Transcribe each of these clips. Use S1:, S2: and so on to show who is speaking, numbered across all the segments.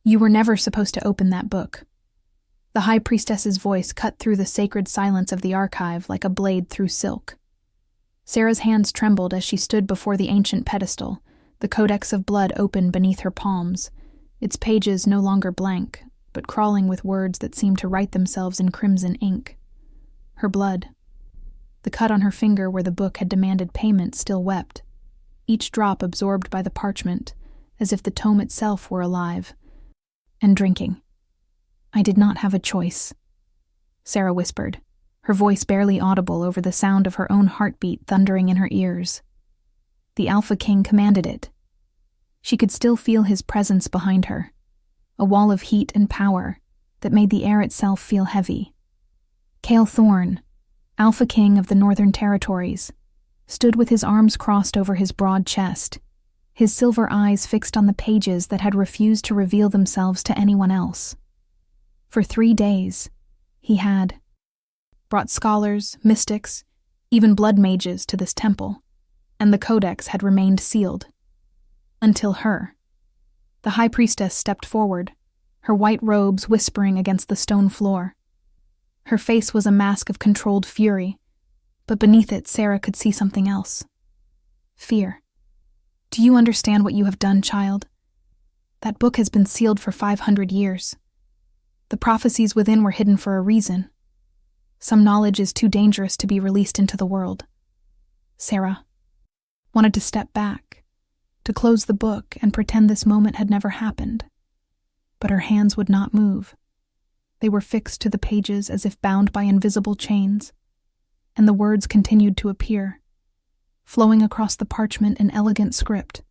S1: You were never supposed to open that book. The high priestess's voice cut through the sacred silence of the archive like a blade through silk. Sarah's hands trembled as she stood before the ancient pedestal, the codex of blood open beneath her palms, its pages no longer blank, but crawling with words that seemed to write themselves in crimson ink. Her blood. The cut on her finger where the book had demanded payment still wept, each drop absorbed by the parchment, as if the tome itself were alive, and drinking. I did not have a choice, Sarah whispered, her voice barely audible over the sound of her own heartbeat thundering in her ears. The Alpha King commanded it. She could still feel his presence behind her, a wall of heat and power that made the air itself feel heavy. Cale Thorne, Alpha King of the Northern Territories, stood with his arms crossed over his broad chest, his silver eyes fixed on the pages that had refused to reveal themselves to anyone else. For 3 days, he had brought scholars, mystics, even blood mages to this temple, and the codex had remained sealed. Until her. The high priestess stepped forward, her white robes whispering against the stone floor. Her face was a mask of controlled fury, but beneath it Sarah could see something else. Fear. Do you understand what you have done, child? That book has been sealed for 500 years. The prophecies within were hidden for a reason. Some knowledge is too dangerous to be released into the world. Sarah wanted to step back, to close the book and pretend this moment had never happened. But her hands would not move. They were fixed to the pages as if bound by invisible chains, and the words continued to appear, flowing across the parchment in elegant script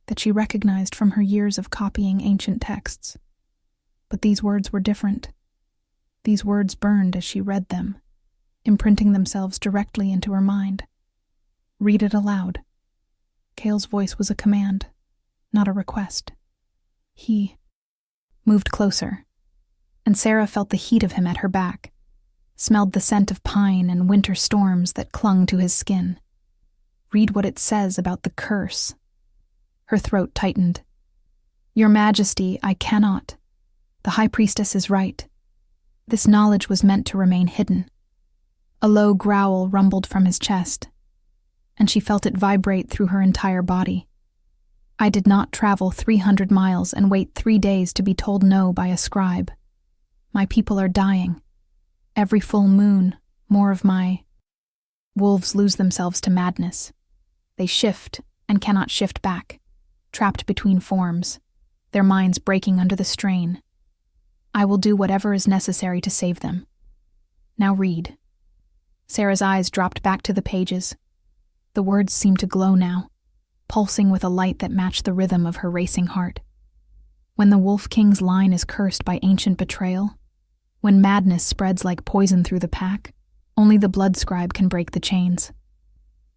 S1: that she recognized from her years of copying ancient texts. But these words were different. These words burned as she read them, imprinting themselves directly into her mind. Read it aloud. Cale's voice was a command, not a request. He moved closer, and Sarah felt the heat of him at her back, smelled the scent of pine and winter storms that clung to his skin. Read what it says about the curse. Her throat tightened. Your Majesty, I cannot. The High Priestess is right. This knowledge was meant to remain hidden. A low growl rumbled from his chest, and she felt it vibrate through her entire body. I did not travel 300 miles and wait 3 days to be told no by a scribe. My people are dying. Every full moon, more of my wolves lose themselves to madness. They shift and cannot shift back, trapped between forms, their minds breaking under the strain. I will do whatever is necessary to save them. Now read. Sarah's eyes dropped back to the pages. The words seemed to glow now, pulsing with a light that matched the rhythm of her racing heart. When the Wolf King's line is cursed by ancient betrayal, when madness spreads like poison through the pack, only the blood scribe can break the chains.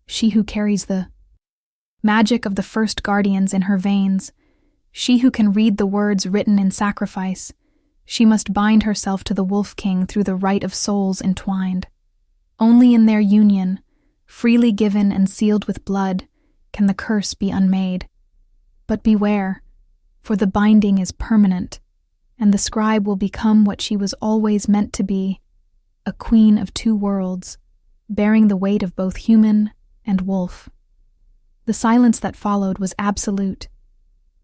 S1: She who carries the magic of the first guardians in her veins, she who can read the words written in sacrifice, she must bind herself to the Wolf King through the rite of souls entwined. Only in their union, freely given and sealed with blood, can the curse be unmade. But beware, for the binding is permanent, and the scribe will become what she was always meant to be, a queen of 2 worlds, bearing the weight of both human and wolf. The silence that followed was absolute.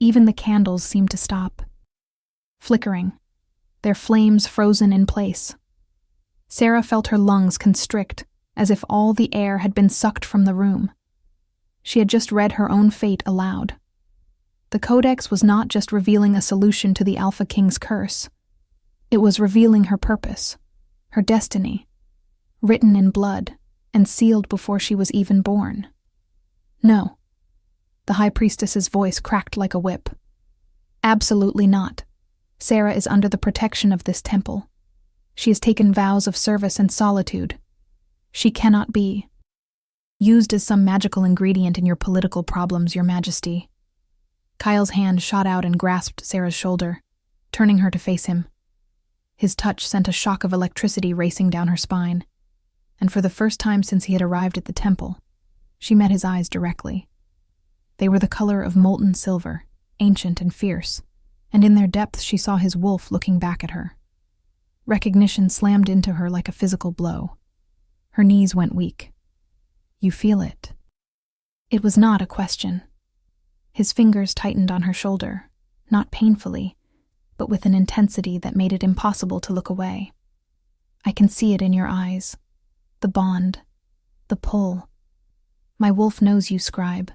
S1: Even the candles seemed to stop, flickering, their flames frozen in place. Sarah felt her lungs constrict, as if all the air had been sucked from the room. She had just read her own fate aloud. The codex was not just revealing a solution to the Alpha King's curse. It was revealing her purpose, her destiny, written in blood and sealed before she was even born. No. The High Priestess's voice cracked like a whip. Absolutely not. Sarah is under the protection of this temple. She has taken vows of service and solitude. She cannot be used as some magical ingredient in your political problems, Your Majesty. Kyle's hand shot out and grasped Sarah's shoulder, turning her to face him. His touch sent a shock of electricity racing down her spine, and for the first time since he had arrived at the temple, she met his eyes directly. They were the color of molten silver, ancient and fierce, and in their depths she saw his wolf looking back at her. Recognition slammed into her like a physical blow. Her knees went weak. "You feel it?" It was not a question. His fingers tightened on her shoulder, not painfully, but with an intensity that made it impossible to look away. "I can see it in your eyes. The bond. The pull. My wolf knows you, scribe.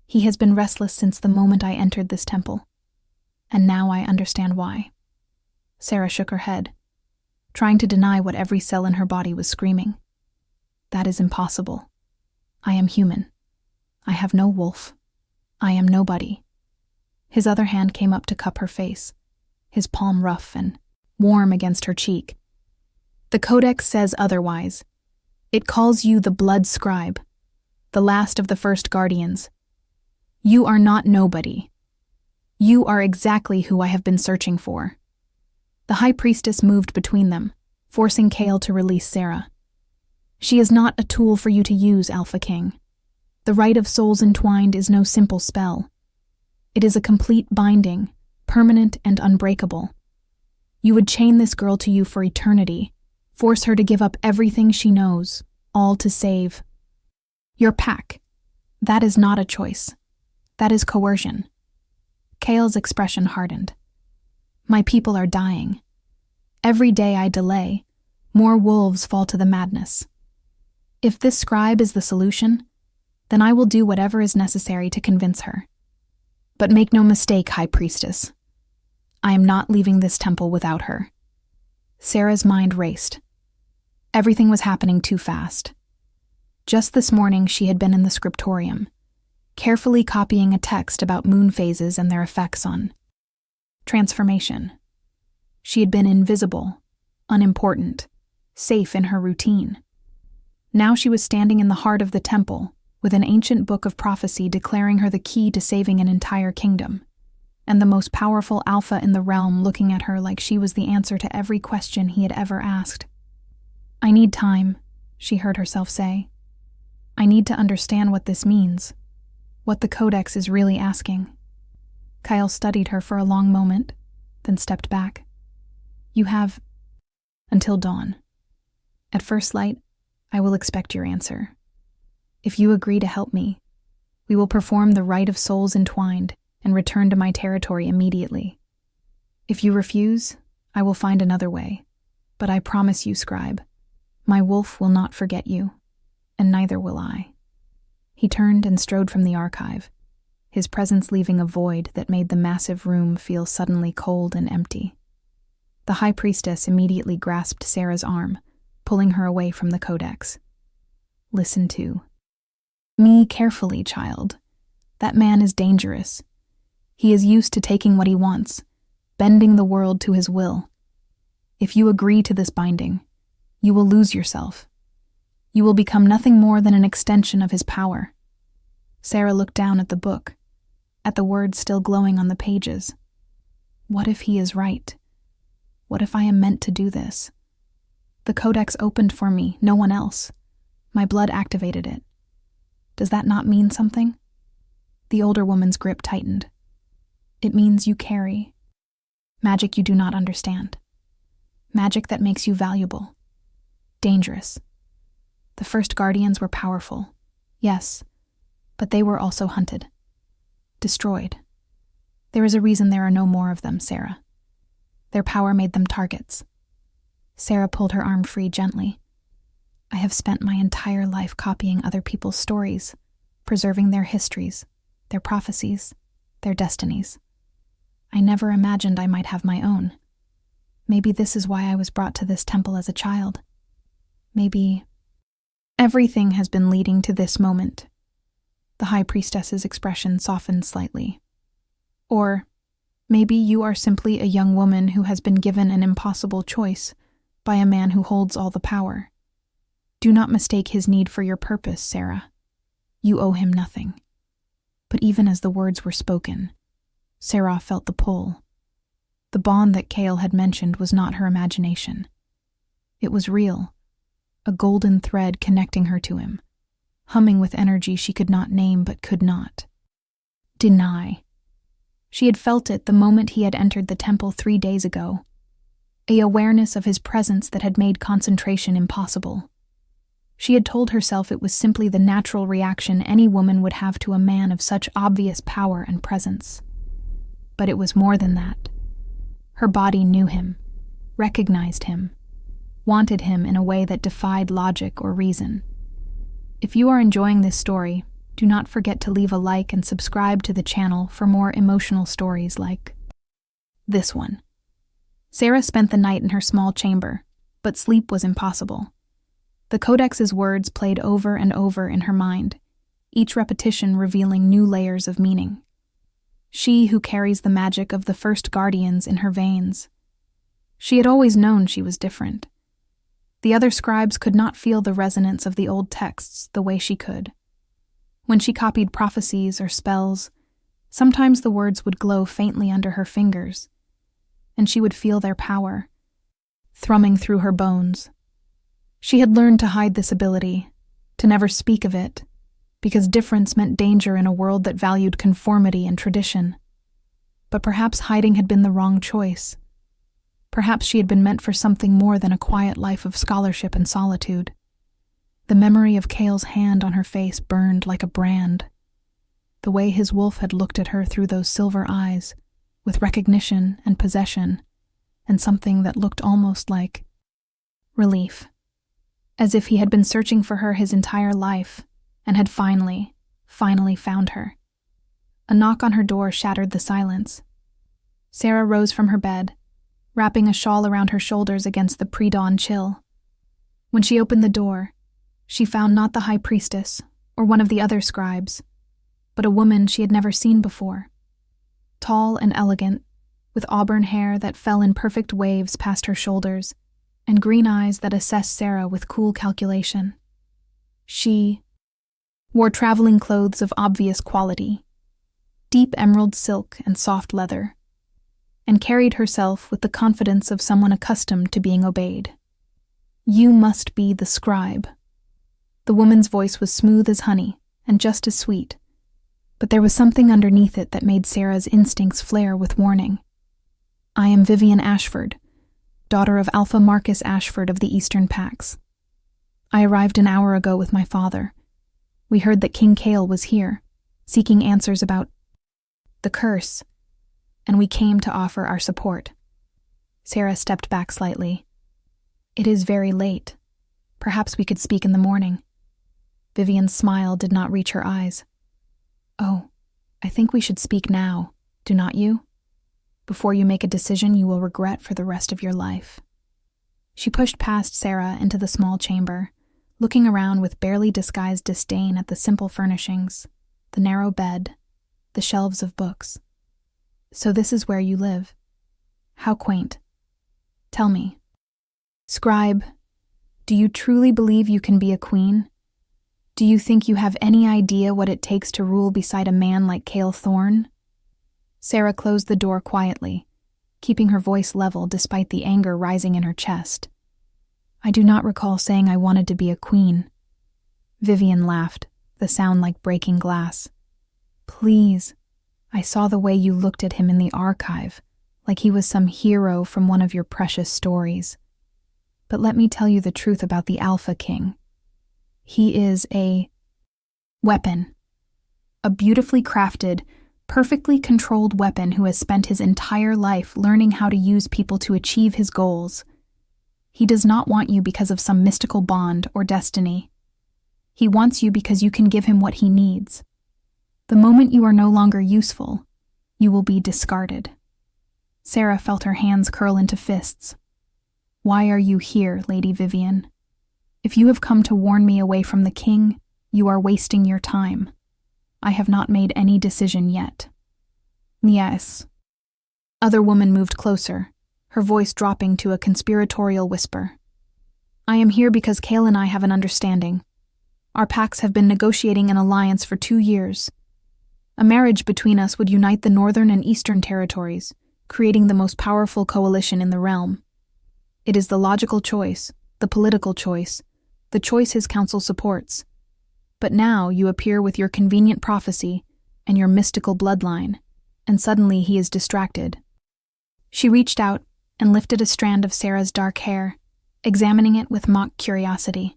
S1: He has been restless since the moment I entered this temple. And now I understand why." Sarah shook her head, trying to deny what every cell in her body was screaming. "That is impossible. I am human. I have no wolf. I am nobody." His other hand came up to cup her face, his palm rough and warm against her cheek. "The codex says otherwise. It calls you the blood scribe, the last of the first guardians. You are not nobody. You are exactly who I have been searching for." The high priestess moved between them, forcing Kale to release Sarah. "She is not a tool for you to use, Alpha King. The right of souls entwined is no simple spell. It is a complete binding, permanent and unbreakable. You would chain this girl to you for eternity, force her to give up everything she knows, all to save. Your pack. That is not a choice. That is coercion." Kale's expression hardened. "My people are dying. Every day I delay, more wolves fall to the madness. If this scribe is the solution, then I will do whatever is necessary to convince her. But make no mistake, High Priestess. I am not leaving this temple without her." Sarah's mind raced. Everything was happening too fast. Just this morning she had been in the scriptorium, carefully copying a text about moon phases and their effects on transformation. She had been invisible, unimportant, safe in her routine. Now she was standing in the heart of the temple, with an ancient book of prophecy declaring her the key to saving an entire kingdom, and the most powerful alpha in the realm looking at her like she was the answer to every question he had ever asked. "I need time," she heard herself say. "I need to understand what this means, what the codex is really asking." Kyle studied her for a long moment, then stepped back. "You have until dawn. At first light, I will expect your answer. If you agree to help me, we will perform the rite of souls entwined and return to my territory immediately. If you refuse, I will find another way. But I promise you, scribe, my wolf will not forget you, and neither will I." He turned and strode from the archive, his presence leaving a void that made the massive room feel suddenly cold and empty. The high priestess immediately grasped Sarah's arm, pulling her away from the codex. "Listen to me carefully, child. That man is dangerous. He is used to taking what he wants, bending the world to his will. If you agree to this binding, you will lose yourself. You will become nothing more than an extension of his power." Sarah looked down at the book, at the words still glowing on the pages. What if he is right? What if I am meant to do this? The codex opened for me, no one else. My blood activated it. Does that not mean something? The older woman's grip tightened. "It means you carry magic you do not understand. Magic that makes you valuable. Dangerous. The first guardians were powerful, yes, but they were also hunted. Destroyed. There is a reason there are no more of them, Sarah. Their power made them targets." Sarah pulled her arm free gently. "I have spent my entire life copying other people's stories, preserving their histories, their prophecies, their destinies. I never imagined I might have my own. Maybe this is why I was brought to this temple as a child. Maybe everything has been leading to this moment." The high priestess's expression softened slightly. "Or maybe you are simply a young woman who has been given an impossible choice by a man who holds all the power. Do not mistake his need for your purpose, Sarah. You owe him nothing." But even as the words were spoken, Sarah felt the pull. The bond that Kale had mentioned was not her imagination. It was real, a golden thread connecting her to him, humming with energy she could not name but could not deny. She had felt it the moment he had entered the temple 3 days ago, an awareness of his presence that had made concentration impossible. She had told herself it was simply the natural reaction any woman would have to a man of such obvious power and presence. But it was more than that. Her body knew him, recognized him, wanted him in a way that defied logic or reason. If you are enjoying this story, do not forget to leave a like and subscribe to the channel for more emotional stories like this one. Sarah spent the night in her small chamber, but sleep was impossible. The codex's words played over and over in her mind, each repetition revealing new layers of meaning. She who carries the magic of the first guardians in her veins. She had always known she was different. The other scribes could not feel the resonance of the old texts the way she could. When she copied prophecies or spells, sometimes the words would glow faintly under her fingers, and she would feel their power, thrumming through her bones. She had learned to hide this ability, to never speak of it, because difference meant danger in a world that valued conformity and tradition. But perhaps hiding had been the wrong choice. Perhaps she had been meant for something more than a quiet life of scholarship and solitude. The memory of Cale's hand on her face burned like a brand. The way his wolf had looked at her through those silver eyes, with recognition and possession, and something that looked almost like relief. As if he had been searching for her his entire life, and had finally found her. A knock on her door shattered the silence. Sarah rose from her bed, wrapping a shawl around her shoulders against the pre-dawn chill. When she opened the door, she found not the high priestess or one of the other scribes, but a woman she had never seen before. Tall and elegant, with auburn hair that fell in perfect waves past her shoulders, and green eyes that assessed Sarah with cool calculation. She wore traveling clothes of obvious quality, deep emerald silk and soft leather, and carried herself with the confidence of someone accustomed to being obeyed. "You must be the scribe." The woman's voice was smooth as honey and just as sweet, but there was something underneath it that made Sarah's instincts flare with warning. "I am Vivian Ashford, daughter of Alpha Marcus Ashford of the Eastern Pax. I arrived an hour ago with my father. We heard that King Cale was here, seeking answers about the curse, and we came to offer our support." Sarah stepped back slightly. "It is very late. Perhaps we could speak in the morning." Vivian's smile did not reach her eyes. "Oh, I think we should speak now, do not you? Before you make a decision you will regret for the rest of your life." She pushed past Sarah into the small chamber, looking around with barely disguised disdain at the simple furnishings, the narrow bed, the shelves of books. "So this is where you live? How quaint. Tell me, scribe, do you truly believe you can be a queen? Do you think you have any idea what it takes to rule beside a man like Cale Thorne?" Sarah closed the door quietly, keeping her voice level despite the anger rising in her chest. "I do not recall saying I wanted to be a queen." Vivian laughed, the sound like breaking glass. "Please, I saw the way you looked at him in the archive, like he was some hero from one of your precious stories. But let me tell you the truth about the Alpha King. He is a weapon. A beautifully crafted, perfectly controlled weapon who has spent his entire life learning how to use people to achieve his goals. He does not want you because of some mystical bond or destiny. He wants you because you can give him what he needs. The moment you are no longer useful, you will be discarded." Sarah felt her hands curl into fists. "Why are you here, Lady Vivian? If you have come to warn me away from the king, you are wasting your time. I have not made any decision yet." "Yes." Other woman moved closer, her voice dropping to a conspiratorial whisper. "I am here because Cale and I have an understanding. Our packs have been negotiating an alliance for 2 years. A marriage between us would unite the northern and eastern territories, creating the most powerful coalition in the realm. It is the logical choice, the political choice, the choice his council supports. But now you appear with your convenient prophecy and your mystical bloodline. and suddenly he is distracted. She reached out and lifted a strand of Sarah's dark hair, examining it with mock curiosity.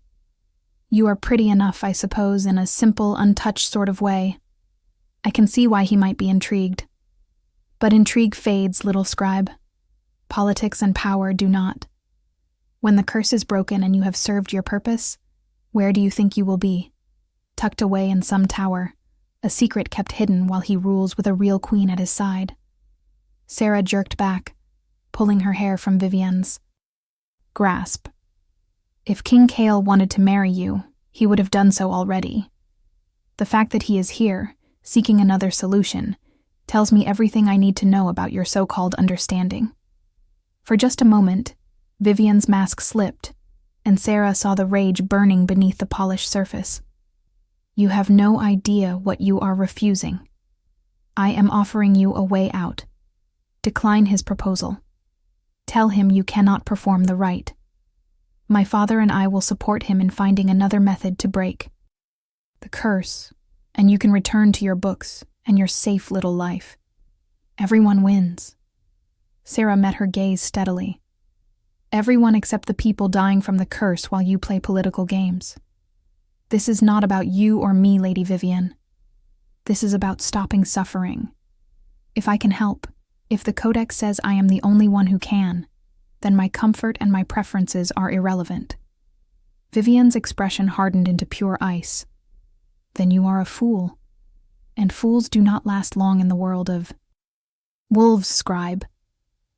S1: You are pretty enough, I suppose, in a simple, untouched sort of way. I can see why he might be intrigued. But intrigue fades, little scribe. Politics and power do not. When the curse is broken and you have served your purpose, where do you think you will be? Tucked away in some tower, a secret kept hidden while he rules with a real queen at his side. Sarah jerked back, pulling her hair from Vivienne's grasp. If King Cale wanted to marry you, he would have done so already. The fact that he is here, seeking another solution, tells me everything I need to know about your so-called understanding. For just a moment, Vivienne's mask slipped, and Sarah saw the rage burning beneath the polished surface. You have no idea what you are refusing. I am offering you a way out. Decline his proposal. Tell him you cannot perform the rite. My father and I will support him in finding another method to break the curse, and you can return to your books and your safe little life. Everyone wins. Sarah met her gaze steadily. Everyone except the people dying from the curse while you play political games. This is not about you or me, Lady Vivienne. This is about stopping suffering. If I can help, if the codex says I am the only one who can, then my comfort and my preferences are irrelevant. Vivienne's expression hardened into pure ice. Then you are a fool. And fools do not last long in the world of wolves, scribe.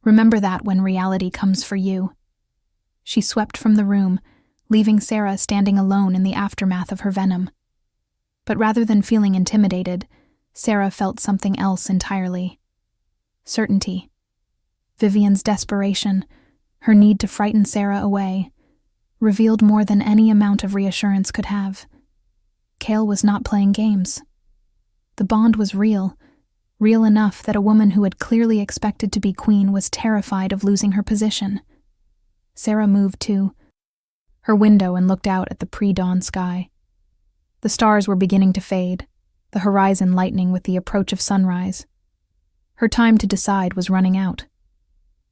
S1: Remember that when reality comes for you. She swept from the room, leaving Sarah standing alone in the aftermath of her venom. But rather than feeling intimidated, Sarah felt something else entirely. Certainty. Vivienne's desperation, her need to frighten Sarah away, revealed more than any amount of reassurance could have. Cale was not playing games. The bond was real enough that a woman who had clearly expected to be queen was terrified of losing her position. Sarah moved to her window and looked out at the pre-dawn sky. The stars were beginning to fade, the horizon lightening with the approach of sunrise. Her time to decide was running out.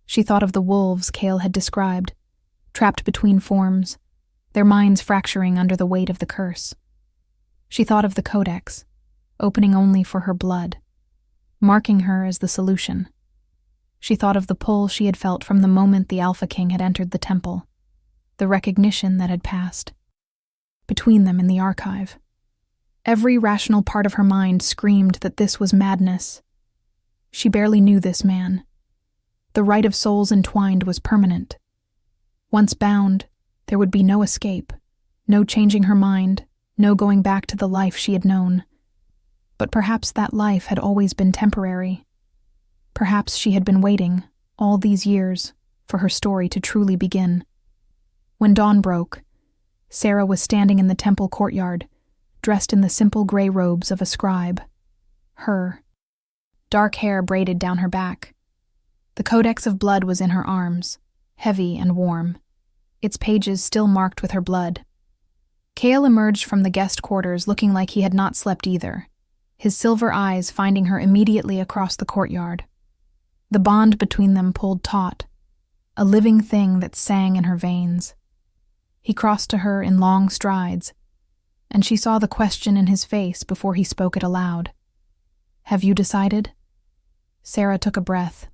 S1: She thought of the wolves Cale had described, trapped between forms, their minds fracturing under the weight of the curse. She thought of the codex, opening only for her blood, marking her as the solution. She thought of the pull she had felt from the moment the Alpha King had entered the temple, the recognition that had passed between them in the archive. Every rational part of her mind screamed that this was madness. She barely knew this man. The right of souls entwined was permanent. Once bound, there would be no escape, no changing her mind, no going back to the life she had known. But perhaps that life had always been temporary. Perhaps she had been waiting, all these years, for her story to truly begin. When dawn broke, Sarah was standing in the temple courtyard, dressed in the simple gray robes of a scribe. Her dark hair braided down her back. The codex of blood was in her arms, heavy and warm, its pages still marked with her blood. Cale emerged from the guest quarters looking like he had not slept either, his silver eyes finding her immediately across the courtyard. The bond between them pulled taut, a living thing that sang in her veins. He crossed to her in long strides, and she saw the question in his face before he spoke it aloud. Have you decided? Sarah took a breath,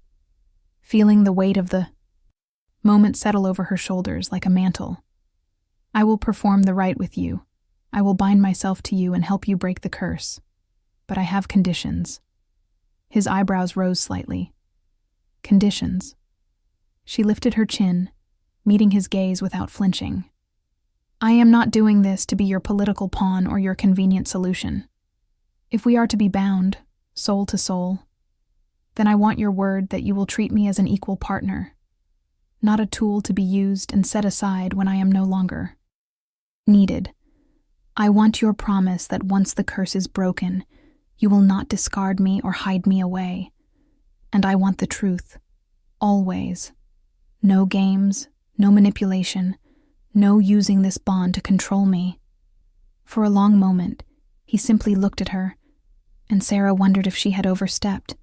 S1: feeling the weight of the moment settle over her shoulders like a mantle. I will perform the rite with you. I will bind myself to you and help you break the curse. But I have conditions. His eyebrows rose slightly. Conditions. She lifted her chin, meeting his gaze without flinching. I am not doing this to be your political pawn or your convenient solution. If we are to be bound, soul to soul, then I want your word that you will treat me as an equal partner, not a tool to be used and set aside when I am no longer needed. I want your promise that once the curse is broken, you will not discard me or hide me away. And I want the truth, always. No games, no manipulation, no using this bond to control me. For a long moment, he simply looked at her, and Sarah wondered if she had overstepped,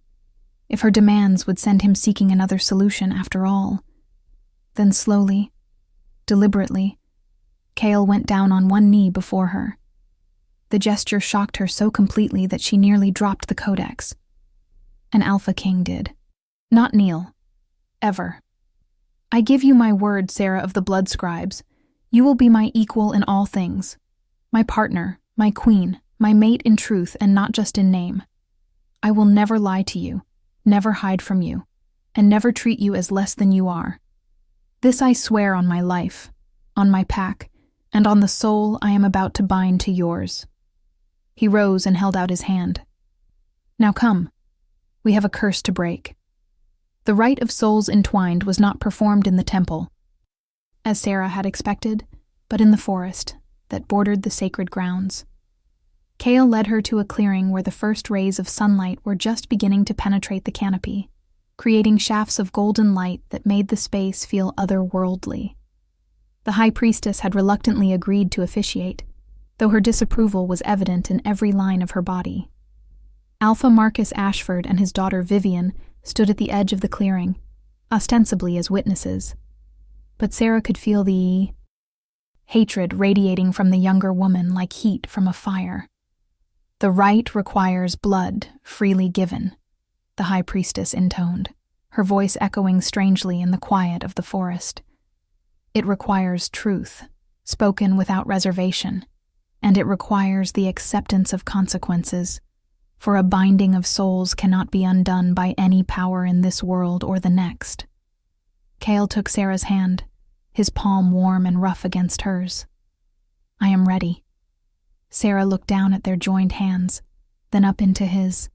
S1: if her demands would send him seeking another solution after all. Then slowly, deliberately, Kale went down on one knee before her. The gesture shocked her so completely that she nearly dropped the codex. An Alpha King did. Not kneel. Ever. I give you my word, Sarah of the Blood Scribes. You will be my equal in all things. My partner, my queen, my mate in truth and not just in name. I will never lie to you, never hide from you, and never treat you as less than you are. This I swear on my life, on my pack, and on the soul I am about to bind to yours. He rose and held out his hand. Now come. We have a curse to break. The rite of souls entwined was not performed in the temple, as Sarah had expected, but in the forest that bordered the sacred grounds. Kale led her to a clearing where the first rays of sunlight were just beginning to penetrate the canopy, creating shafts of golden light that made the space feel otherworldly. The high priestess had reluctantly agreed to officiate, though her disapproval was evident in every line of her body. Alpha Marcus Ashford and his daughter Vivian stood at the edge of the clearing, ostensibly as witnesses. But Sarah could feel the hatred radiating from the younger woman like heat from a fire. The rite requires blood freely given, the high priestess intoned, her voice echoing strangely in the quiet of the forest. It requires truth, spoken without reservation, and it requires the acceptance of consequences, for a binding of souls cannot be undone by any power in this world or the next. Kale took Sarah's hand, his palm warm and rough against hers. I am ready. Sarah looked down at their joined hands, then up into his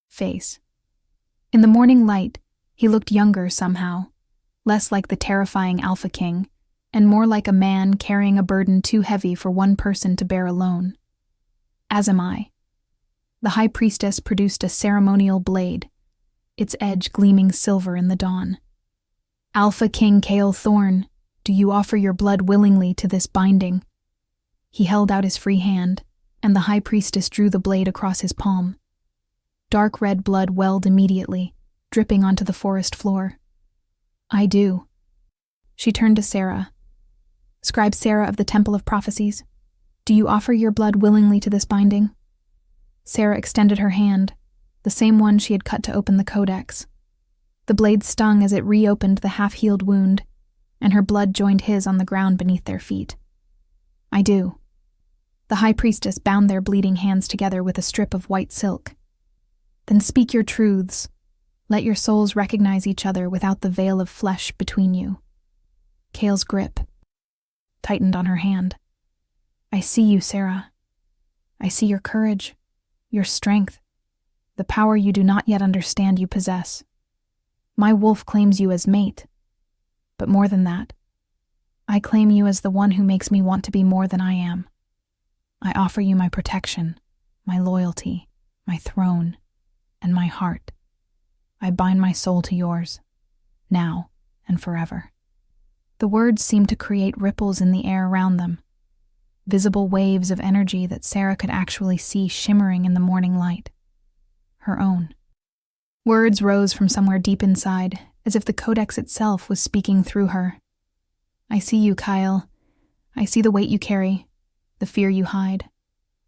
S1: face. In the morning light, he looked younger somehow, less like the terrifying Alpha King, and more like a man carrying a burden too heavy for one person to bear alone. As am I. The high priestess produced a ceremonial blade, its edge gleaming silver in the dawn. Alpha King Kale Thorn, do you offer your blood willingly to this binding? He held out his free hand, and the high priestess drew the blade across his palm. Dark red blood welled immediately, dripping onto the forest floor. I do. She turned to Sarah. Scribe Sarah of the Temple of Prophecies, do you offer your blood willingly to this binding? Sarah extended her hand, the same one she had cut to open the codex. The blade stung as it reopened the half-healed wound, and her blood joined his on the ground beneath their feet. I do. The high priestess bound their bleeding hands together with a strip of white silk. Then speak your truths. Let your souls recognize each other without the veil of flesh between you. Kale's grip tightened on her hand. I see you, Sarah. I see your courage, your strength, the power you do not yet understand you possess. My wolf claims you as mate, but more than that, I claim you as the one who makes me want to be more than I am. I offer you my protection, my loyalty, my throne, and my heart. I bind my soul to yours, now and forever. The words seemed to create ripples in the air around them, visible waves of energy that Sarah could actually see shimmering in the morning light. Her own. Words rose from somewhere deep inside, as if the codex itself was speaking through her. I see you, Kyle. I see the weight you carry, the fear you hide,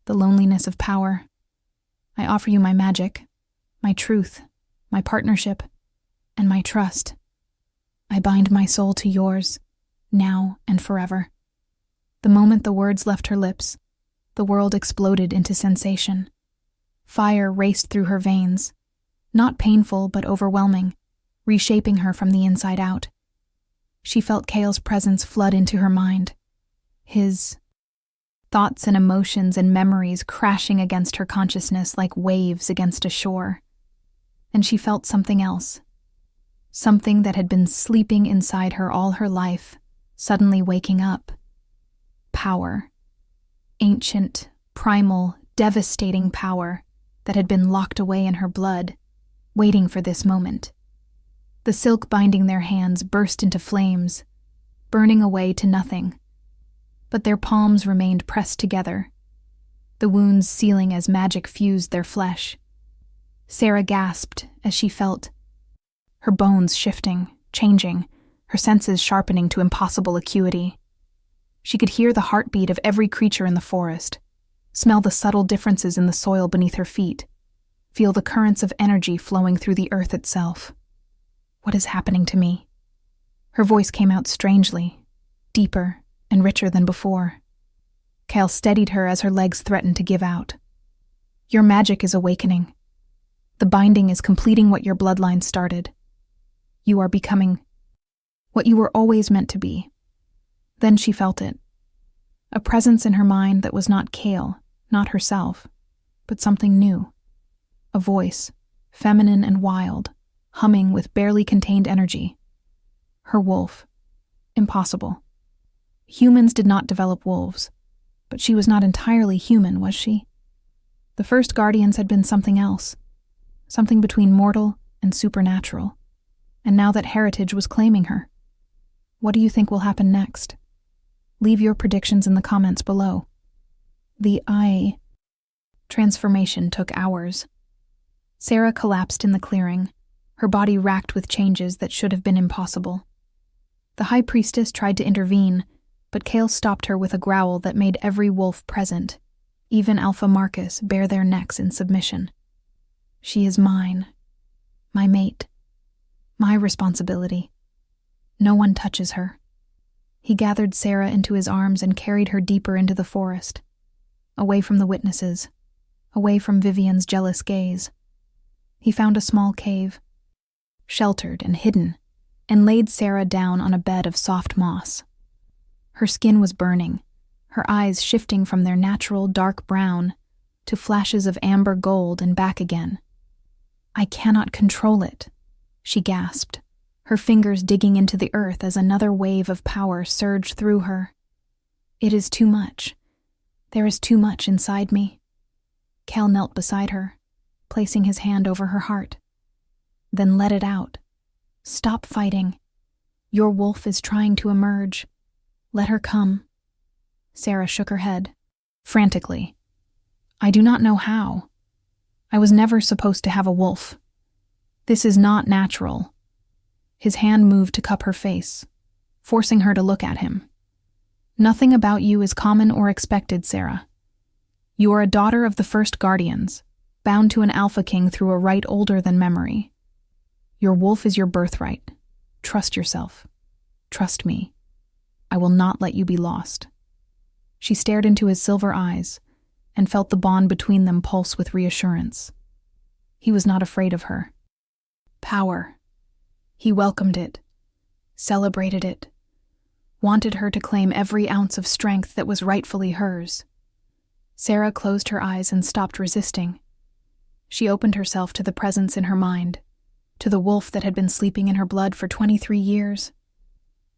S1: the loneliness of power. I offer you my magic, my truth, my partnership, and my trust. I bind my soul to yours, now and forever. The moment the words left her lips, the world exploded into sensation. Fire raced through her veins, not painful but overwhelming, reshaping her from the inside out. She felt Kale's presence flood into her mind, his thoughts and emotions and memories crashing against her consciousness like waves against a shore. And she felt something else, something that had been sleeping inside her all her life, suddenly waking up. Power. Ancient, primal, devastating power that had been locked away in her blood, waiting for this moment. The silk binding their hands burst into flames, burning away to nothing. But their palms remained pressed together, the wounds sealing as magic fused their flesh. Sarah gasped as she felt her bones shifting, changing, her senses sharpening to impossible acuity. She could hear the heartbeat of every creature in the forest, smell the subtle differences in the soil beneath her feet, feel the currents of energy flowing through the earth itself. What is happening to me? Her voice came out strangely, deeper and richer than before. Kale steadied her as her legs threatened to give out. Your magic is awakening. The binding is completing what your bloodline started. You are becoming what you were always meant to be. Then she felt it. A presence in her mind that was not Kale, not herself, but something new. A voice, feminine and wild, humming with barely contained energy. Her wolf. Impossible. Humans did not develop wolves, but she was not entirely human, was she? The first guardians had been something else, something between mortal and supernatural, and now that heritage was claiming her. What do you think will happen next? Leave your predictions in the comments below. The eye transformation took hours. Sarah collapsed in the clearing, her body racked with changes that should have been impossible. The high priestess tried to intervene, but Kale stopped her with a growl that made every wolf present, even Alpha Marcus, bare their necks in submission. She is mine, my mate, my responsibility. No one touches her. He gathered Sarah into his arms and carried her deeper into the forest, away from the witnesses, away from Vivian's jealous gaze. He found a small cave, sheltered and hidden, and laid Sarah down on a bed of soft moss. Her skin was burning, her eyes shifting from their natural dark brown to flashes of amber gold and back again. I cannot control it, she gasped, her fingers digging into the earth as another wave of power surged through her. It is too much. There is too much inside me. Cal knelt beside her, placing his hand over her heart. Then let it out. Stop fighting. Your wolf is trying to emerge. Let her come. Sarah shook her head, frantically. I do not know how. I was never supposed to have a wolf. This is not natural. His hand moved to cup her face, forcing her to look at him. Nothing about you is common or expected, Sarah. You are a daughter of the first guardians, bound to an Alpha King through a right older than memory. Your wolf is your birthright. Trust yourself. Trust me. I will not let you be lost. She stared into his silver eyes and felt the bond between them pulse with reassurance. He was not afraid of her. Power. He welcomed it, celebrated it, wanted her to claim every ounce of strength that was rightfully hers. Sarah closed her eyes and stopped resisting. She opened herself to the presence in her mind, to the wolf that had been sleeping in her blood for 23 years.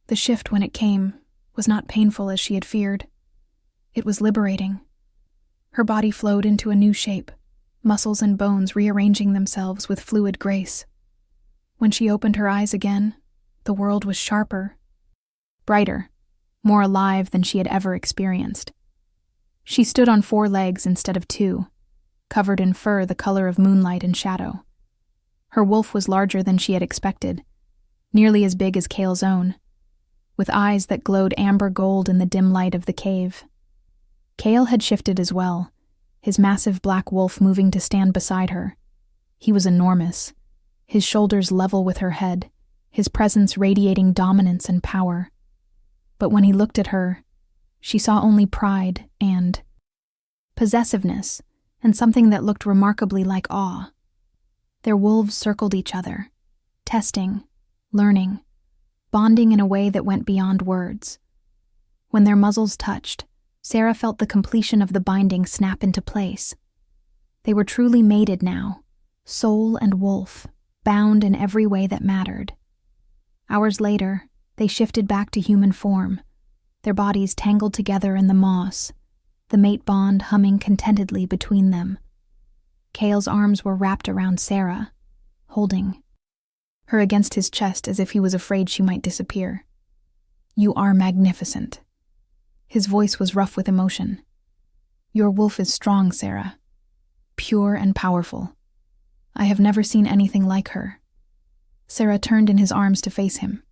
S1: The shift, when it came, was not painful as she had feared. It was liberating. Her body flowed into a new shape, muscles and bones rearranging themselves with fluid grace. When she opened her eyes again, the world was sharper, brighter, more alive than she had ever experienced. She stood on 4 legs instead of 2, covered in fur the color of moonlight and shadow. Her wolf was larger than she had expected, nearly as big as Kale's own, with eyes that glowed amber gold in the dim light of the cave. Kale had shifted as well, his massive black wolf moving to stand beside her. He was enormous, his shoulders level with her head, his presence radiating dominance and power. But when he looked at her, she saw only pride and possessiveness, and something that looked remarkably like awe. Their wolves circled each other, testing, learning, bonding in a way that went beyond words. When their muzzles touched, Sarah felt the completion of the binding snap into place. They were truly mated now, soul and wolf, bound in every way that mattered. Hours later, they shifted back to human form, their bodies tangled together in the moss, the mate bond humming contentedly between them. Kale's arms were wrapped around Sarah, holding her against his chest as if he was afraid she might disappear. You are magnificent. His voice was rough with emotion. Your wolf is strong, Sarah. Pure and powerful. I have never seen anything like her. Sarah turned in his arms to face him.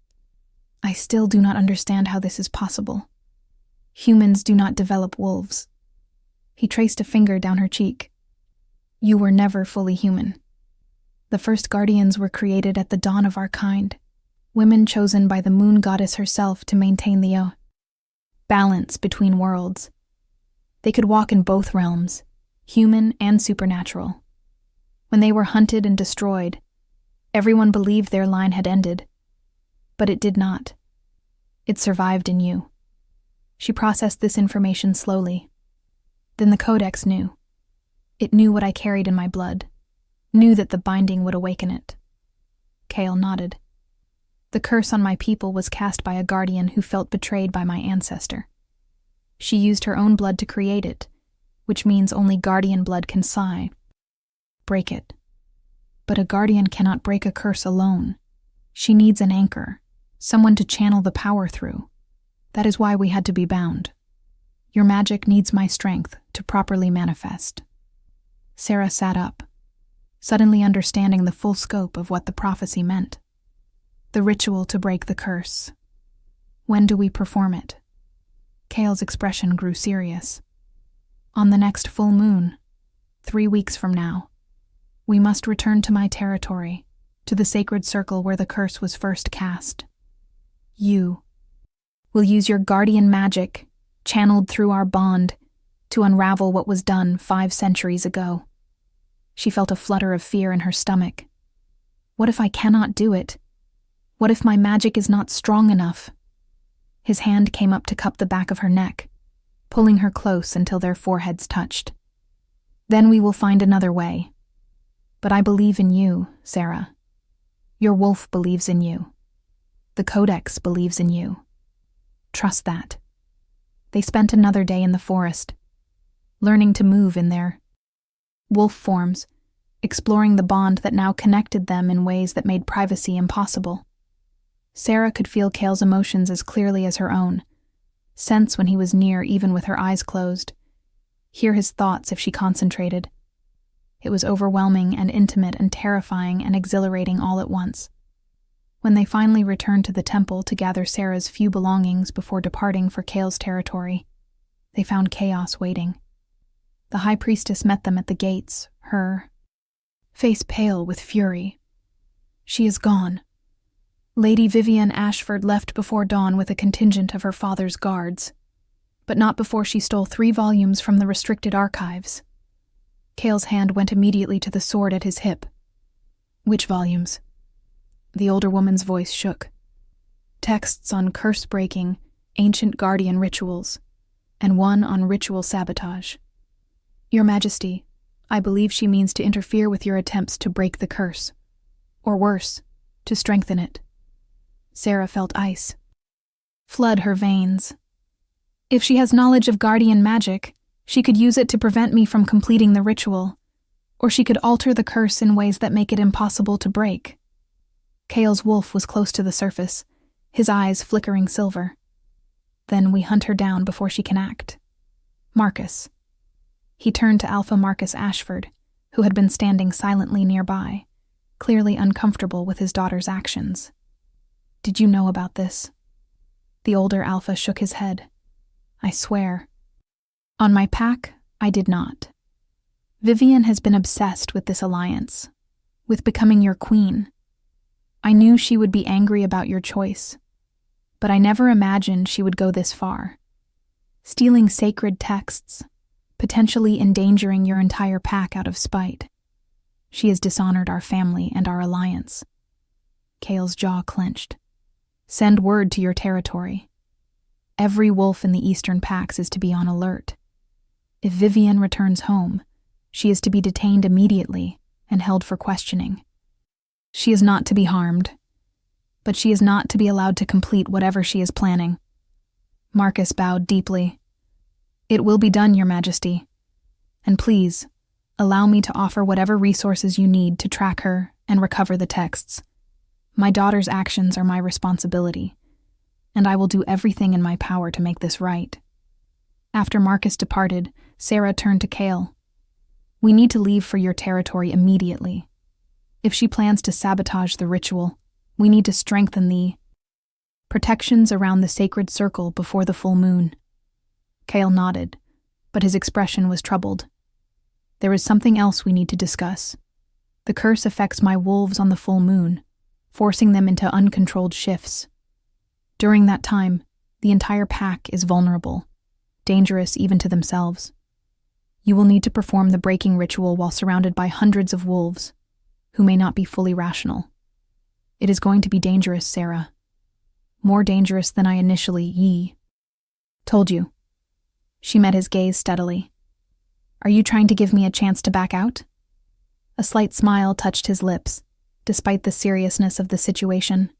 S1: I still do not understand how this is possible. Humans do not develop wolves. He traced a finger down her cheek. You were never fully human. The first guardians were created at the dawn of our kind, women chosen by the moon goddess herself to maintain the balance between worlds. They could walk in both realms, human and supernatural. When they were hunted and destroyed, everyone believed their line had ended. But it did not. It survived in you. She processed this information slowly. Then the codex knew. It knew what I carried in my blood, knew that the binding would awaken it. Kale nodded. The curse on my people was cast by a guardian who felt betrayed by my ancestor. She used her own blood to create it, which means only guardian blood can break it. But a guardian cannot break a curse alone. She needs an anchor, someone to channel the power through. That is why we had to be bound. Your magic needs my strength to properly manifest. Sarah sat up, suddenly understanding the full scope of what the prophecy meant. The ritual to break the curse. When do we perform it? Kale's expression grew serious. On the next full moon, 3 weeks from now, we must return to my territory, to the sacred circle where the curse was first cast. You will use your guardian magic, channeled through our bond, to unravel what was done 5 centuries ago. She felt a flutter of fear in her stomach. What if I cannot do it? What if my magic is not strong enough? His hand came up to cup the back of her neck, pulling her close until their foreheads touched. Then we will find another way. But I believe in you, Sarah. Your wolf believes in you. The codex believes in you. Trust that. They spent another day in the forest, learning to move in their wolf forms, exploring the bond that now connected them in ways that made privacy impossible. Sarah could feel Kale's emotions as clearly as her own, sense when he was near even with her eyes closed, hear his thoughts if she concentrated. It was overwhelming and intimate and terrifying and exhilarating all at once. When they finally returned to the temple to gather Sarah's few belongings before departing for Kale's territory, they found chaos waiting. The high priestess met them at the gates, her face pale with fury. She is gone. Lady Vivian Ashford left before dawn with a contingent of her father's guards, but not before she stole 3 volumes from the restricted archives. Kale's hand went immediately to the sword at his hip. Which volumes? The older woman's voice shook. Texts on curse-breaking, ancient guardian rituals, and one on ritual sabotage. Your Majesty, I believe she means to interfere with your attempts to break the curse, or worse, to strengthen it. Sarah felt ice flood her veins. If she has knowledge of guardian magic, she could use it to prevent me from completing the ritual, or she could alter the curse in ways that make it impossible to break. Kale's wolf was close to the surface, his eyes flickering silver. Then we hunt her down before she can act. Marcus. He turned to Alpha Marcus Ashford, who had been standing silently nearby, clearly uncomfortable with his daughter's actions. Did you know about this? The older Alpha shook his head. I swear. On my pack, I did not. Vivian has been obsessed with this alliance, with becoming your queen. I knew she would be angry about your choice, but I never imagined she would go this far. Stealing sacred texts, potentially endangering your entire pack out of spite. She has dishonored our family and our alliance. Kale's jaw clenched. Send word to your territory. Every wolf in the eastern packs is to be on alert. If Vivian returns home, she is to be detained immediately and held for questioning. She is not to be harmed, but she is not to be allowed to complete whatever she is planning. Marcus bowed deeply. It will be done, Your Majesty. And please, allow me to offer whatever resources you need to track her and recover the texts. My daughter's actions are my responsibility, and I will do everything in my power to make this right. After Marcus departed, Sarah turned to Kale. We need to leave for your territory immediately. If she plans to sabotage the ritual, we need to strengthen the protections around the sacred circle before the full moon. Kale nodded, but his expression was troubled. There is something else we need to discuss. The curse affects my wolves on the full moon, forcing them into uncontrolled shifts. During that time, the entire pack is vulnerable, dangerous even to themselves. You will need to perform the breaking ritual while surrounded by hundreds of wolves, who may not be fully rational. It is going to be dangerous, Sarah. More dangerous than I initially told you. She met his gaze steadily. Are you trying to give me a chance to back out? A slight smile touched his lips, despite the seriousness of the situation.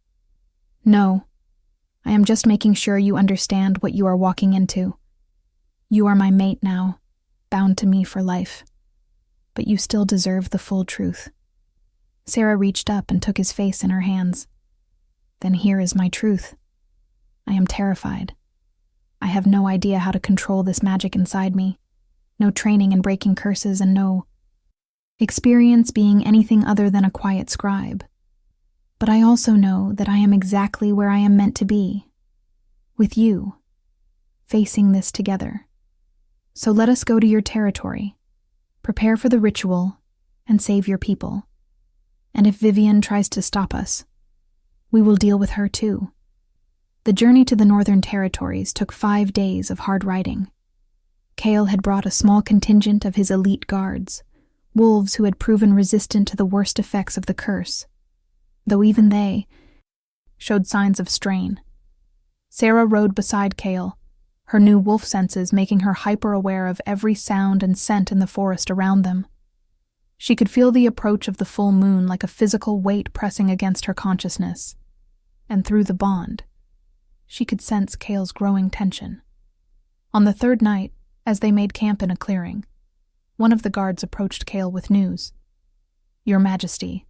S1: No, I am just making sure you understand what you are walking into. You are my mate now, bound to me for life. But you still deserve the full truth. Sarah reached up and took his face in her hands. Then here is my truth. I am terrified. I have no idea how to control this magic inside me. No training in breaking curses and no experience being anything other than a quiet scribe. But I also know that I am exactly where I am meant to be. With you. Facing this together. So let us go to your territory. Prepare for the ritual and save your people. And if Vivian tries to stop us, we will deal with her too. The journey to the Northern Territories took 5 days of hard riding. Kale had brought a small contingent of his elite guards, wolves who had proven resistant to the worst effects of the curse, though even they showed signs of strain. Sarah rode beside Kale, her new wolf senses making her hyper-aware of every sound and scent in the forest around them. She could feel the approach of the full moon like a physical weight pressing against her consciousness, and through the bond, she could sense Kale's growing tension. On the 3rd night, as they made camp in a clearing, one of the guards approached Kale with news. Your Majesty,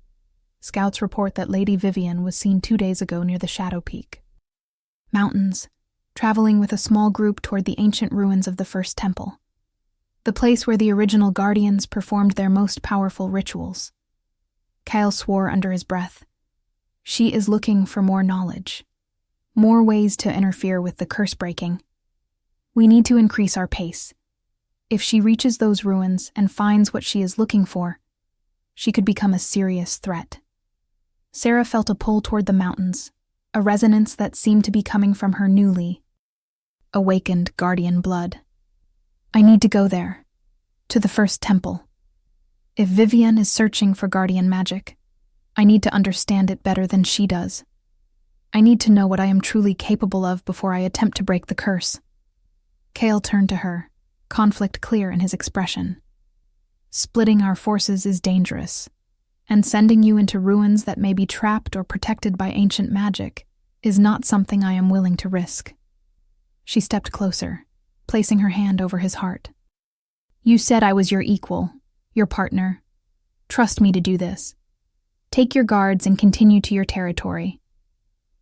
S1: scouts report that Lady Vivian was seen 2 days ago near the Shadow Peak Mountains, traveling with a small group toward the ancient ruins of the First Temple, the place where the original guardians performed their most powerful rituals. Kyle swore under his breath. She is looking for more knowledge, more ways to interfere with the curse breaking. We need to increase our pace. If she reaches those ruins and finds what she is looking for, she could become a serious threat. Sarah felt a pull toward the mountains, a resonance that seemed to be coming from her newly awakened guardian blood. I need to go there, to the First Temple. If Vivian is searching for guardian magic, I need to understand it better than she does. I need to know what I am truly capable of before I attempt to break the curse. Kale turned to her, conflict clear in his expression. Splitting our forces is dangerous, and sending you into ruins that may be trapped or protected by ancient magic is not something I am willing to risk. She stepped closer, placing her hand over his heart. You said I was your equal, your partner. Trust me to do this. Take your guards and continue to your territory.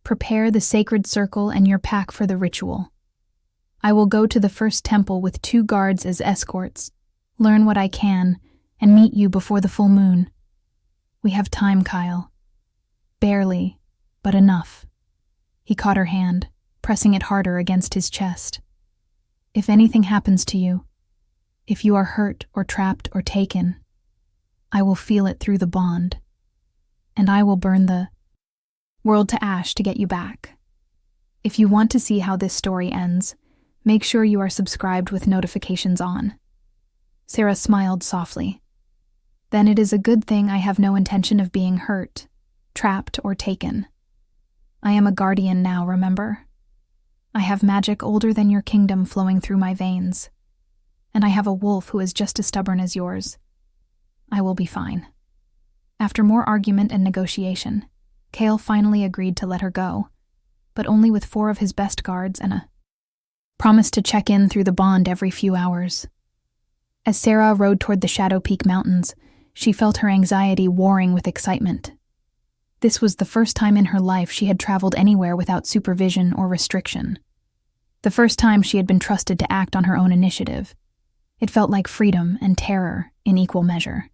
S1: Prepare the sacred circle and your pack for the ritual. I will go to the First Temple with 2 guards as escorts, learn what I can, and meet you before the full moon. We have time, Kyle. Barely, but enough. He caught her hand, pressing it harder against his chest. If anything happens to you, if you are hurt or trapped or taken, I will feel it through the bond, and I will burn the world to ash to get you back. If you want to see how this story ends, make sure you are subscribed with notifications on. Sarah smiled softly. Then it is a good thing I have no intention of being hurt, trapped, or taken. I am a guardian now, remember? I have magic older than your kingdom flowing through my veins, and I have a wolf who is just as stubborn as yours. I will be fine. After more argument and negotiation, Kale finally agreed to let her go, but only with 4 of his best guards and a promise to check in through the bond every few hours. As Sarah rode toward the Shadow Peak Mountains, she felt her anxiety warring with excitement. This was the first time in her life she had traveled anywhere without supervision or restriction. The first time she had been trusted to act on her own initiative. It felt like freedom and terror in equal measure.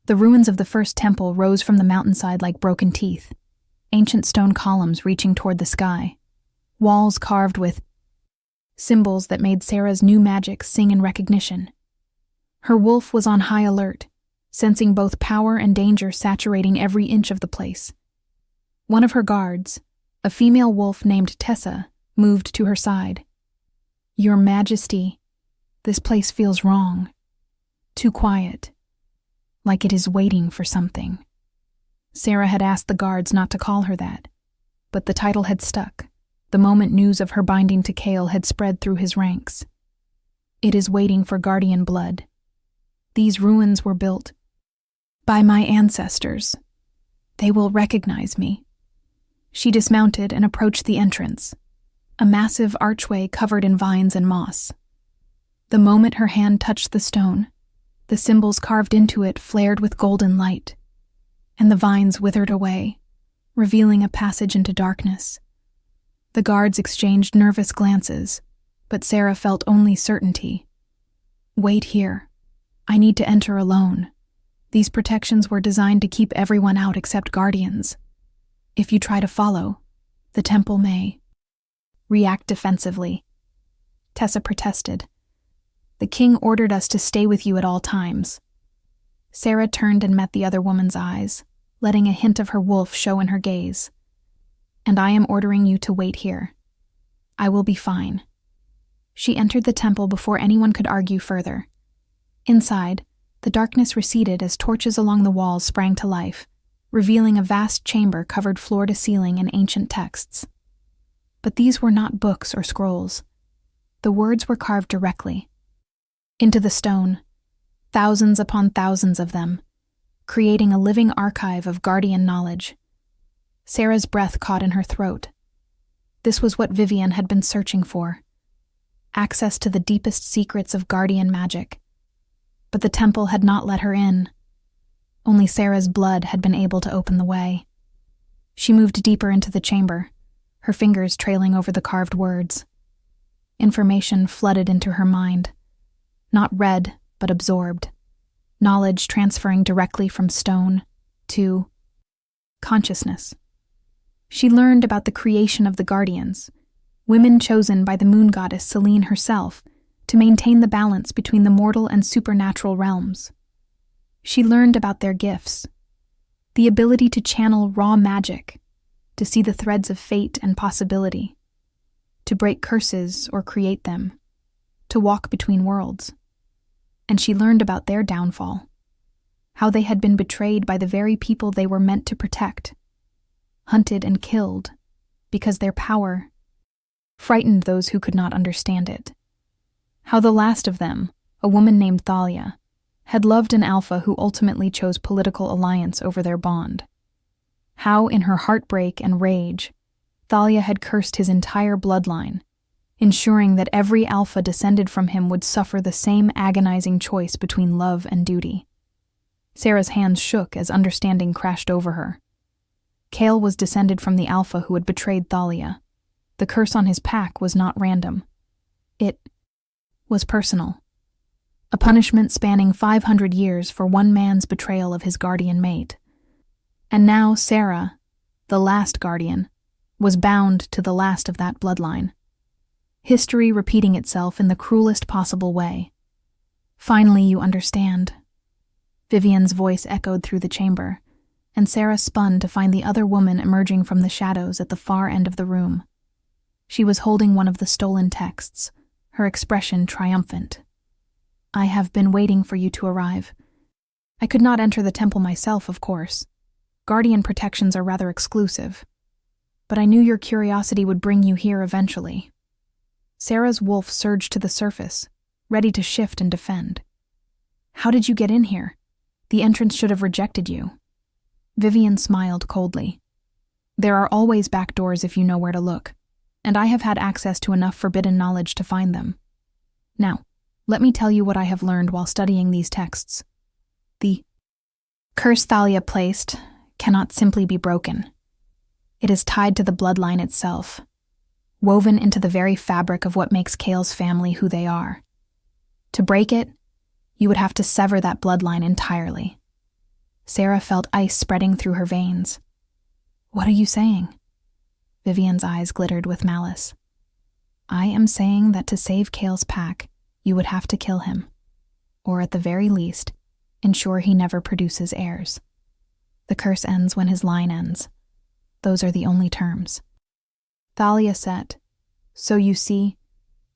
S1: The ruins of the first temple rose from the mountainside like broken teeth, ancient stone columns reaching toward the sky, walls carved with symbols that made Sarah's new magic sing in recognition. Her wolf was on high alert, sensing both power and danger saturating every inch of the place. One of her guards, a female wolf named Tessa, moved to her side. "Your Majesty, this place feels wrong. Too quiet. Like it is waiting for something." Sarah had asked the guards not to call her that, but the title had stuck, the moment news of her binding to Cale had spread through his ranks. It is waiting for guardian blood. These ruins were built by my ancestors. They will recognize me. She dismounted and approached the entrance, a massive archway covered in vines and moss. The moment her hand touched the stone, the symbols carved into it flared with golden light, and the vines withered away, revealing a passage into darkness. The guards exchanged nervous glances, but Sarah felt only certainty. "Wait here. I need to enter alone. These protections were designed to keep everyone out except guardians. If you try to follow, the temple may react defensively." Tessa protested. "The king ordered us to stay with you at all times." Sarah turned and met the other woman's eyes, letting a hint of her wolf show in her gaze. "And I am ordering you to wait here. I will be fine." She entered the temple before anyone could argue further. Inside, the darkness receded as torches along the walls sprang to life, revealing a vast chamber covered floor to ceiling in ancient texts. But these were not books or scrolls. The words were carved directly into the stone, thousands upon thousands of them, creating a living archive of guardian knowledge. Sarah's breath caught in her throat. This was what Vivian had been searching for: access to the deepest secrets of guardian magic. But the temple had not let her in. Only Sarah's blood had been able to open the way. She moved deeper into the chamber, her fingers trailing over the carved words. Information flooded into her mind. Not read, but absorbed. Knowledge transferring directly from stone to consciousness. She learned about the creation of the Guardians, women chosen by the moon goddess Selene herself to maintain the balance between the mortal and supernatural realms. She learned about their gifts, the ability to channel raw magic, to see the threads of fate and possibility, to break curses or create them, to walk between worlds. And she learned about their downfall, how they had been betrayed by the very people they were meant to protect, hunted and killed because their power frightened those who could not understand it. How the last of them, a woman named Thalia, had loved an alpha who ultimately chose political alliance over their bond. How, in her heartbreak and rage, Thalia had cursed his entire bloodline, ensuring that every alpha descended from him would suffer the same agonizing choice between love and duty. Sarah's hands shook as understanding crashed over her. Cale was descended from the alpha who had betrayed Thalia. The curse on his pack was not random. It was personal. A punishment spanning 500 years for one man's betrayal of his guardian mate. And now Sarah, the last guardian, was bound to the last of that bloodline. History repeating itself in the cruelest possible way. "Finally you understand." Vivian's voice echoed through the chamber, and Sarah spun to find the other woman emerging from the shadows at the far end of the room. She was holding one of the stolen texts, her expression triumphant. "I have been waiting for you to arrive. I could not enter the temple myself, of course. Guardian protections are rather exclusive. But I knew your curiosity would bring you here eventually." Sarah's wolf surged to the surface, ready to shift and defend. "How did you get in here? The entrance should have rejected you." Vivian smiled coldly. "There are always back doors if you know where to look, and I have had access to enough forbidden knowledge to find them. Now, let me tell you what I have learned while studying these texts. The curse Thalia placed cannot simply be broken. It is tied to the bloodline itself, woven into the very fabric of what makes Cale's family who they are. To break it, you would have to sever that bloodline entirely. Sarah felt ice spreading through her veins. "What are you saying?" Vivian's eyes glittered with malice. "I am saying that to save Kale's pack, you would have to kill him. Or at the very least, ensure he never produces heirs. The curse ends when his line ends. Those are the only terms." Thalia said, "So you see,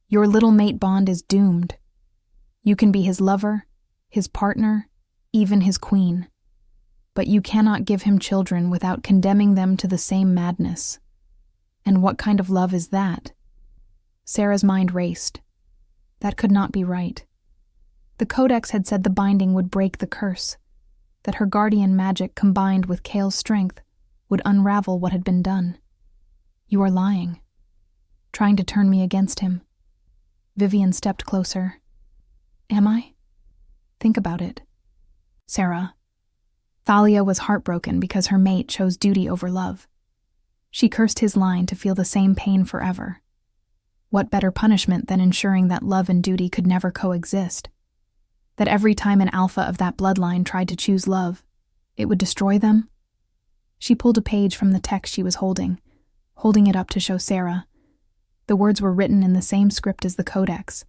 S1: your little mate bond is doomed. You can be his lover, his partner, even his queen. But you cannot give him children without condemning them to the same madness. And what kind of love is that?" Sarah's mind raced. That could not be right. The codex had said the binding would break the curse, that her guardian magic combined with Kale's strength would unravel what had been done. "You are lying. Trying to turn me against him." Vivian stepped closer. "Am I? Think about it." "Sarah." Thalia was heartbroken because her mate chose duty over love. She cursed his line to feel the same pain forever. What better punishment than ensuring that love and duty could never coexist? That every time an alpha of that bloodline tried to choose love, it would destroy them? She pulled a page from the text she was holding it up to show Sarah. The words were written in the same script as the codex,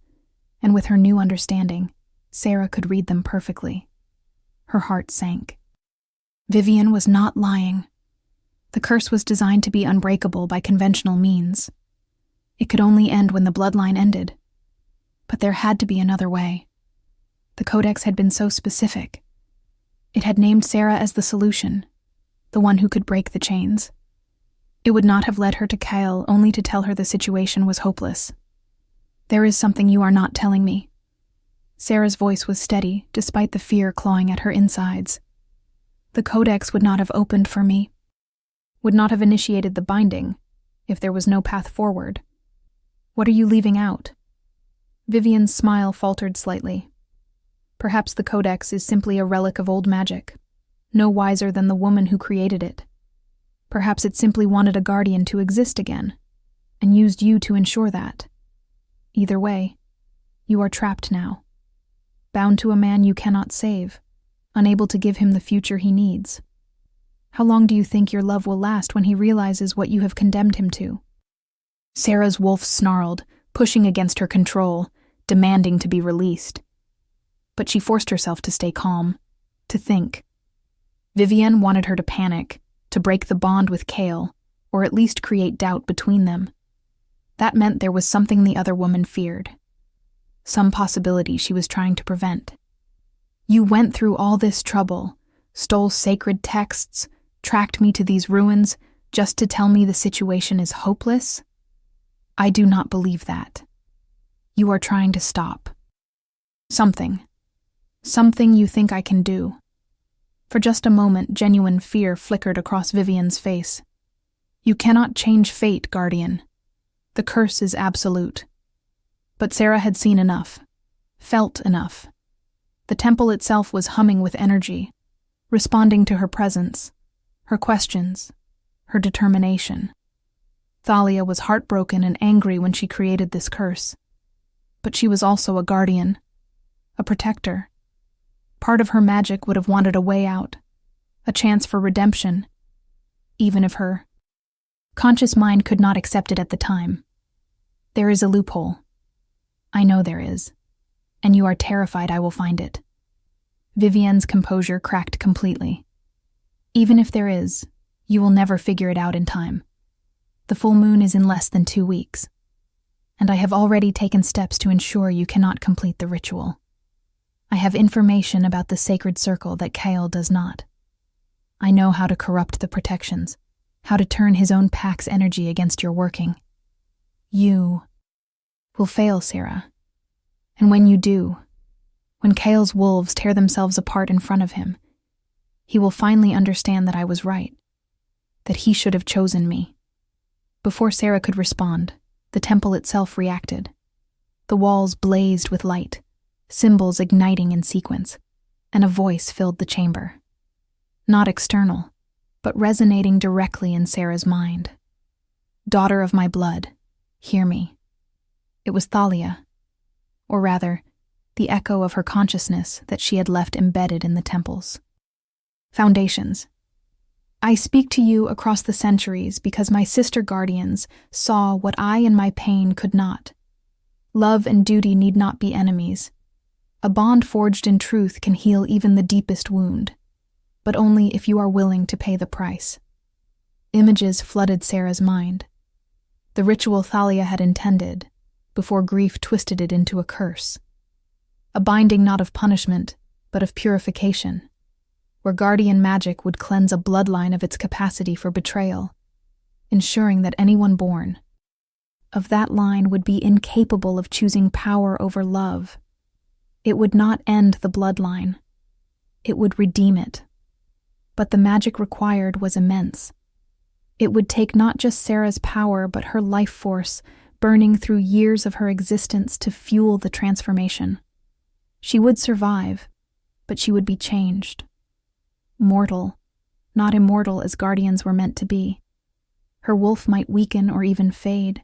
S1: and with her new understanding, Sarah could read them perfectly. Her heart sank. Vivian was not lying. The curse was designed to be unbreakable by conventional means. It could only end when the bloodline ended. But there had to be another way. The codex had been so specific. It had named Sarah as the solution, the one who could break the chains. It would not have led her to Kyle only to tell her the situation was hopeless. "There is something you are not telling me." Sarah's voice was steady, despite the fear clawing at her insides. "The codex would not have opened for me, would not have initiated the binding, if there was no path forward. What are you leaving out?" Vivian's smile faltered slightly. Perhaps the codex is simply a relic of old magic, no wiser than the woman who created it. Perhaps it simply wanted a guardian to exist again, and used you to ensure that. Either way, you are trapped now, bound to a man you cannot save, unable to give him the future he needs. How long do you think your love will last when he realizes what you have condemned him to?" Sarah's wolf snarled, pushing against her control, demanding to be released. But she forced herself to stay calm, to think. Vivian wanted her to panic, to break the bond with Kale, or at least create doubt between them. That meant there was something the other woman feared. Some possibility she was trying to prevent. "You went through all this trouble, stole sacred texts, tracked me to these ruins, just to tell me the situation is hopeless? I do not believe that. You are trying to stop. Something you think I can do." For just a moment, genuine fear flickered across Vivian's face. "You cannot change fate, Guardian. The curse is absolute." But Sarah had seen enough, felt enough. The temple itself was humming with energy, responding to her presence, her questions, her determination. Thalia was heartbroken and angry when she created this curse. But she was also a guardian, a protector. Part of her magic would have wanted a way out, a chance for redemption, even if her conscious mind could not accept it at the time. "There is a loophole. I know there is, and you are terrified I will find it." Vivian's composure cracked completely. "Even if there is, you will never figure it out in time. The full moon is in less than 2 weeks, and I have already taken steps to ensure you cannot complete the ritual. I have information about the sacred circle that Kale does not. I know how to corrupt the protections, how to turn his own pack's energy against your working. You will fail, Sarah. And when you do, when Kale's wolves tear themselves apart in front of him, he will finally understand that I was right, that he should have chosen me." Before Sarah could respond, the temple itself reacted. The walls blazed with light, symbols igniting in sequence, and a voice filled the chamber. Not external, but resonating directly in Sarah's mind. "Daughter of my blood, hear me." It was Thalia, or rather, the echo of her consciousness that she had left embedded in the temples. Foundations. I speak to you across the centuries because my sister guardians saw what I in my pain could not. Love and duty need not be enemies. A bond forged in truth can heal even the deepest wound, but only if you are willing to pay the price. Images flooded Sarah's mind. The ritual Thalia had intended, before grief twisted it into a curse. A binding not of punishment, but of purification, where guardian magic would cleanse a bloodline of its capacity for betrayal, ensuring that anyone born of that line would be incapable of choosing power over love. It would not end the bloodline. It would redeem it. But the magic required was immense. It would take not just Sarah's power, but her life force, burning through years of her existence to fuel the transformation. She would survive, but she would be changed. Mortal, not immortal as guardians were meant to be. Her wolf might weaken or even fade.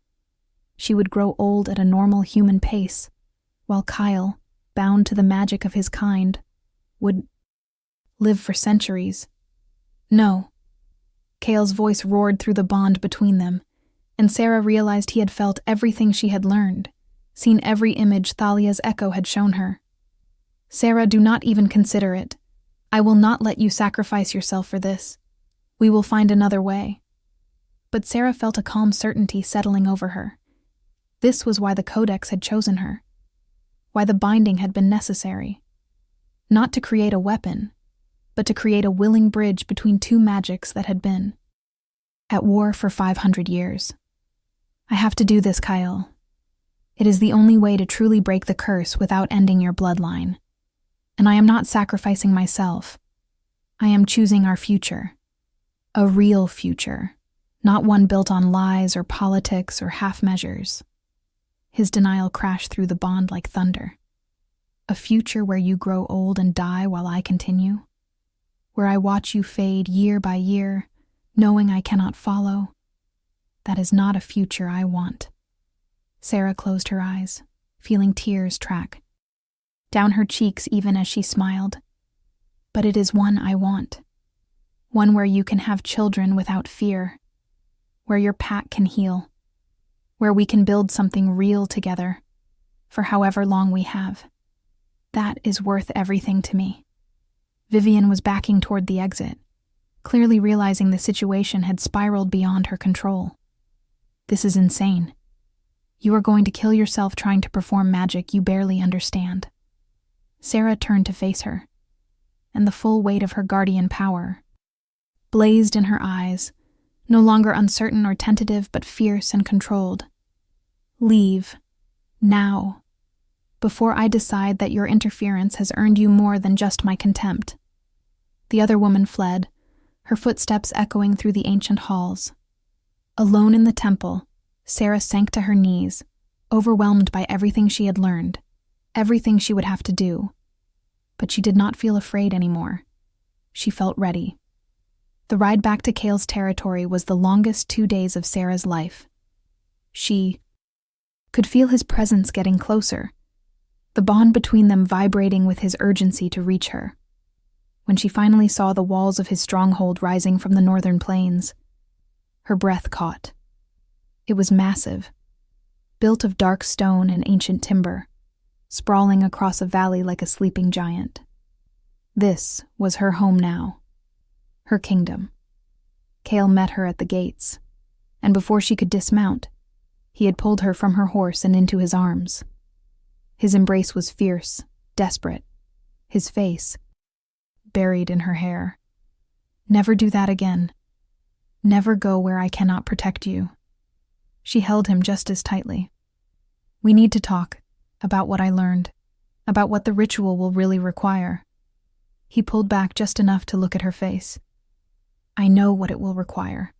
S1: She would grow old at a normal human pace, while Kyle, bound to the magic of his kind, would live for centuries. No. Kale's voice roared through the bond between them, and Sarah realized he had felt everything she had learned, seen every image Thalia's echo had shown her. Sarah, do not even consider it. I will not let you sacrifice yourself for this. We will find another way. But Sarah felt a calm certainty settling over her. This was why the codex had chosen her, why the binding had been necessary. Not to create a weapon, but to create a willing bridge between two magics that had been at war for 500 years. I have to do this, Kyle. It is the only way to truly break the curse without ending your bloodline. And I am not sacrificing myself. I am choosing our future. A real future, not one built on lies or politics or half measures. His denial crashed through the bond like thunder. A future where you grow old and die while I continue? Where I watch you fade year by year, knowing I cannot follow? That is not a future I want. Sarah closed her eyes, feeling tears track down her cheeks even as she smiled. But it is one I want. One where you can have children without fear. Where your pack can heal. Where we can build something real together, for however long we have. That is worth everything to me. Vivian was backing toward the exit, clearly realizing the situation had spiraled beyond her control. This is insane. You are going to kill yourself trying to perform magic you barely understand. Sarah turned to face her, and the full weight of her guardian power blazed in her eyes, no longer uncertain or tentative, but fierce and controlled. Leave, now, before I decide that your interference has earned you more than just my contempt. The other woman fled, her footsteps echoing through the ancient halls. Alone in the temple, Sarah sank to her knees, overwhelmed by everything she had learned, everything she would have to do. But she did not feel afraid anymore. She felt ready. The ride back to Kale's territory was the longest 2 days of Sarah's life. She could feel his presence getting closer, the bond between them vibrating with his urgency to reach her. When she finally saw the walls of his stronghold rising from the northern plains, her breath caught. It was massive, built of dark stone and ancient timber, sprawling across a valley like a sleeping giant. This was her home now, her kingdom. Kale met her at the gates, and before she could dismount, he had pulled her from her horse and into his arms. His embrace was fierce, desperate, his face buried in her hair. Never do that again. Never go where I cannot protect you. She held him just as tightly. We need to talk about what I learned, about what the ritual will really require. He pulled back just enough to look at her face. I know what it will require.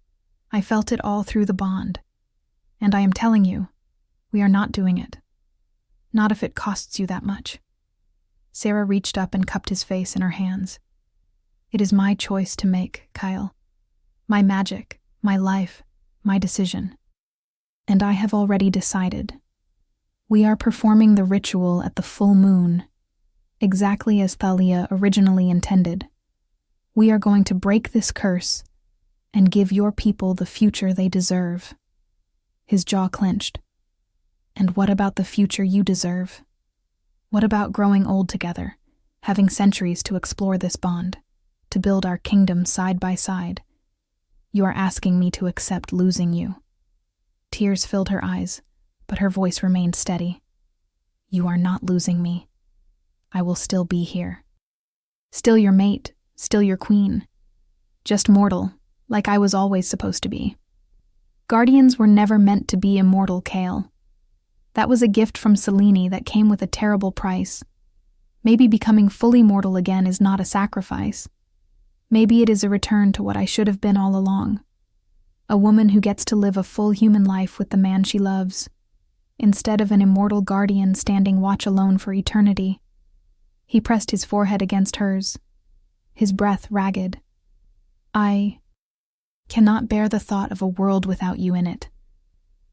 S1: I felt it all through the bond. And I am telling you, we are not doing it. Not if it costs you that much. Sarah reached up and cupped his face in her hands. It is my choice to make, Kyle. My magic, my life, my decision. And I have already decided. We are performing the ritual at the full moon, exactly as Thalia originally intended. We are going to break this curse and give your people the future they deserve." His jaw clenched. "And what about the future you deserve? What about growing old together, having centuries to explore this bond, to build our kingdom side by side? You are asking me to accept losing you." Tears filled her eyes, but her voice remained steady. "You are not losing me. I will still be here. Still your mate, still your queen. Just mortal, like I was always supposed to be." Guardians were never meant to be immortal, Kale. That was a gift from Selene that came with a terrible price. Maybe becoming fully mortal again is not a sacrifice. Maybe it is a return to what I should have been all along. A woman who gets to live a full human life with the man she loves, instead of an immortal guardian standing watch alone for eternity. He pressed his forehead against hers, his breath ragged. "I cannot bear the thought of a world without you in it."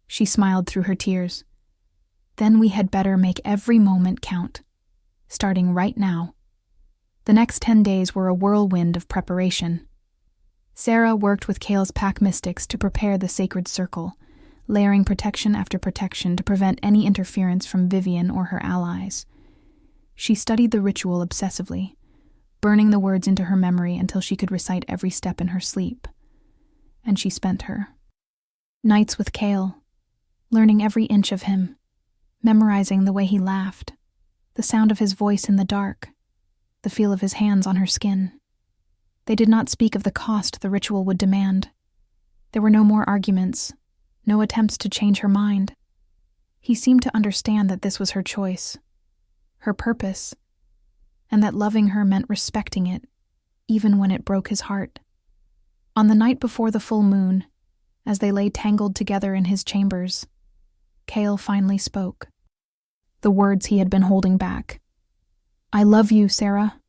S1: She smiled through her tears. "Then we had better make every moment count, starting right now." The next 10 days were a whirlwind of preparation. Sarah worked with Kale's pack mystics to prepare the sacred circle, layering protection after protection to prevent any interference from Vivian or her allies. She studied the ritual obsessively, burning the words into her memory until she could recite every step in her sleep. And she spent her nights with Kale, learning every inch of him, memorizing the way he laughed, the sound of his voice in the dark, the feel of his hands on her skin. They did not speak of the cost the ritual would demand. There were no more arguments, no attempts to change her mind. He seemed to understand that this was her choice, her purpose, and that loving her meant respecting it, even when it broke his heart. On the night before the full moon, as they lay tangled together in his chambers, Kale finally spoke. The words he had been holding back. "I love you, Sarah.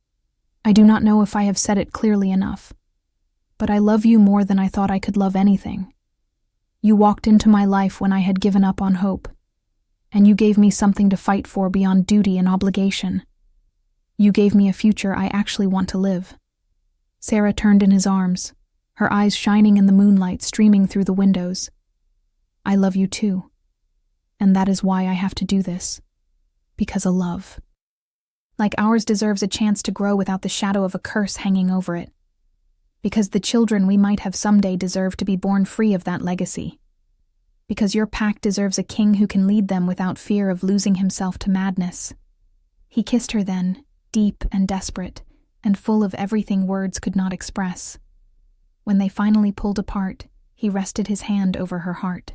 S1: I do not know if I have said it clearly enough, but I love you more than I thought I could love anything. You walked into my life when I had given up on hope, and you gave me something to fight for beyond duty and obligation. You gave me a future I actually want to live." Sarah turned in his arms, her eyes shining in the moonlight streaming through the windows. "I love you too, and that is why I have to do this. Because a love like ours deserves a chance to grow without the shadow of a curse hanging over it. Because the children we might have someday deserve to be born free of that legacy. Because your pack deserves a king who can lead them without fear of losing himself to madness." He kissed her then, deep and desperate, and full of everything words could not express. When they finally pulled apart, he rested his hand over her heart.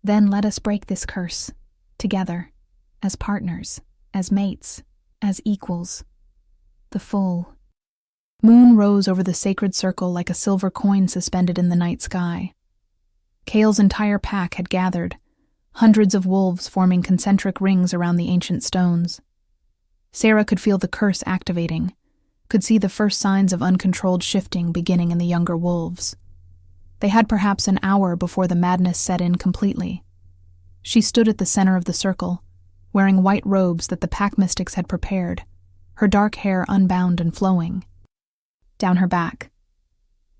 S1: "Then let us break this curse, together, as partners, as mates, as equals." The full moon rose over the sacred circle like a silver coin suspended in the night sky. Kale's entire pack had gathered, hundreds of wolves forming concentric rings around the ancient stones. Sarah could feel the curse activating, could see the first signs of uncontrolled shifting beginning in the younger wolves. They had perhaps an hour before the madness set in completely. She stood at the center of the circle, wearing white robes that the pack mystics had prepared, her dark hair unbound and flowing. Down her back,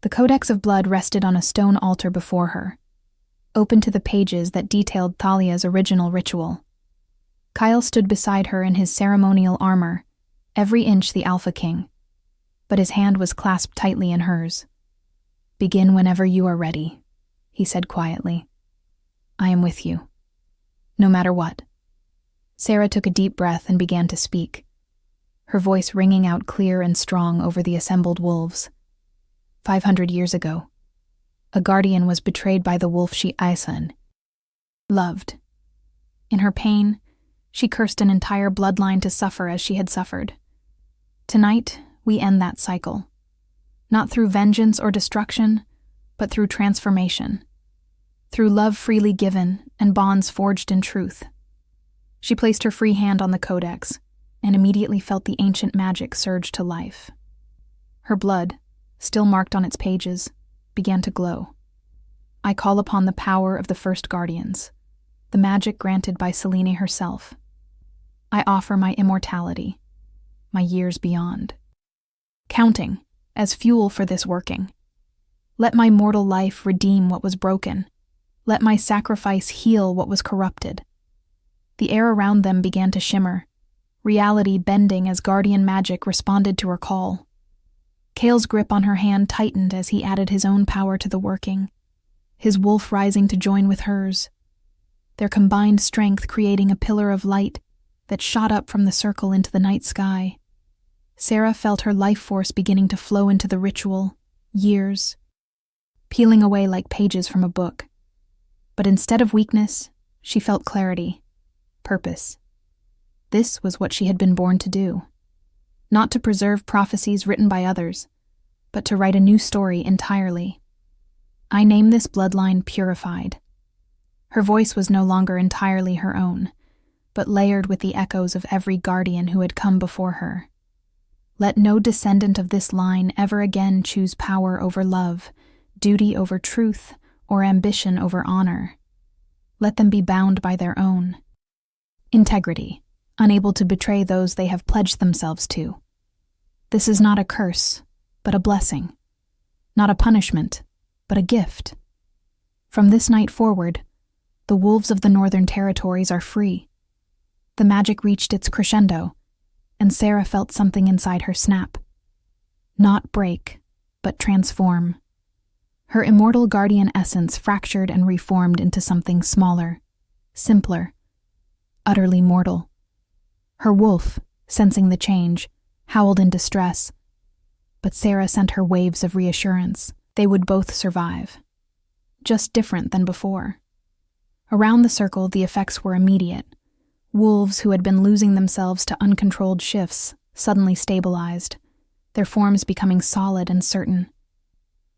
S1: the codex of blood rested on a stone altar before her, open to the pages that detailed Thalia's original ritual. Kyle stood beside her in his ceremonial armor, every inch the Alpha King, but his hand was clasped tightly in hers. "Begin whenever you are ready," he said quietly. "I am with you, no matter what." Sarah took a deep breath and began to speak, her voice ringing out clear and strong over the assembled wolves. 500 years ago, a guardian was betrayed by the wolf she Aisan loved. In her pain, she cursed an entire bloodline to suffer as she had suffered. Tonight, we end that cycle, not through vengeance or destruction, but through transformation, through love freely given and bonds forged in truth. She placed her free hand on the codex and immediately felt the ancient magic surge to life. Her blood, still marked on its pages, began to glow. "I call upon the power of the first guardians, the magic granted by Selene herself. I offer my immortality, my years beyond." Counting, as fuel for this working. Let my mortal life redeem what was broken. Let my sacrifice heal what was corrupted. The air around them began to shimmer, reality bending as guardian magic responded to her call. Kale's grip on her hand tightened as he added his own power to the working, his wolf rising to join with hers, their combined strength creating a pillar of light that shot up from the circle into the night sky. Sarah felt her life force beginning to flow into the ritual, years, peeling away like pages from a book. But instead of weakness, she felt clarity, purpose. This was what she had been born to do. Not to preserve prophecies written by others, but to write a new story entirely. I name this bloodline Purified. Her voice was no longer entirely her own, but layered with the echoes of every guardian who had come before her. Let no descendant of this line ever again choose power over love, duty over truth, or ambition over honor. Let them be bound by their own integrity, unable to betray those they have pledged themselves to. This is not a curse, but a blessing. Not a punishment, but a gift. From this night forward, the wolves of the Northern Territories are free. The magic reached its crescendo, and Sarah felt something inside her snap. Not break, but transform. Her immortal guardian essence fractured and reformed into something smaller, simpler, utterly mortal. Her wolf, sensing the change, howled in distress, but Sarah sent her waves of reassurance. They would both survive. Just different than before. Around the circle, the effects were immediate. Wolves who had been losing themselves to uncontrolled shifts suddenly stabilized, their forms becoming solid and certain.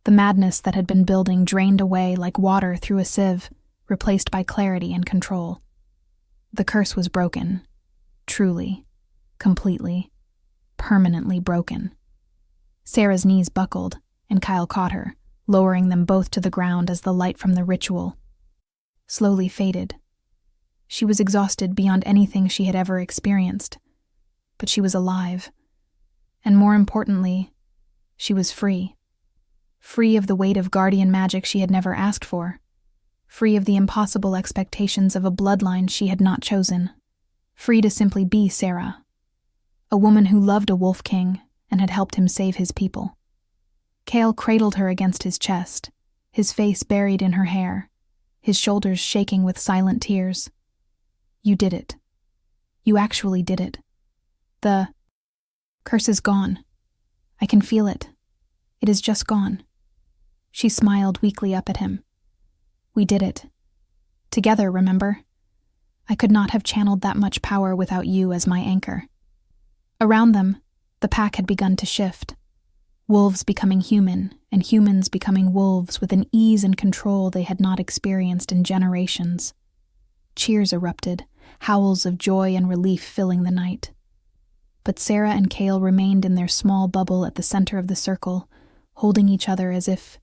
S1: The madness that had been building drained away like water through a sieve, replaced by clarity and control. The curse was broken. Truly, completely, permanently broken. Sarah's knees buckled, and Kyle caught her, lowering them both to the ground as the light from the ritual slowly faded. She was exhausted beyond anything she had ever experienced, but she was alive. And more importantly, she was free. Free of the weight of guardian magic she had never asked for. Free of the impossible expectations of a bloodline she had not chosen. Free to simply be Sarah. A woman who loved a wolf king and had helped him save his people. Kale cradled her against his chest, his face buried in her hair, his shoulders shaking with silent tears. You did it. You actually did it. The curse is gone. I can feel it. It is just gone. She smiled weakly up at him. We did it. Together, remember? I could not have channeled that much power without you as my anchor. Around them, the pack had begun to shift. Wolves becoming human, and humans becoming wolves with an ease and control they had not experienced in generations. Cheers erupted, howls of joy and relief filling the night. But Sarah and Kale remained in their small bubble at the center of the circle, holding each other as if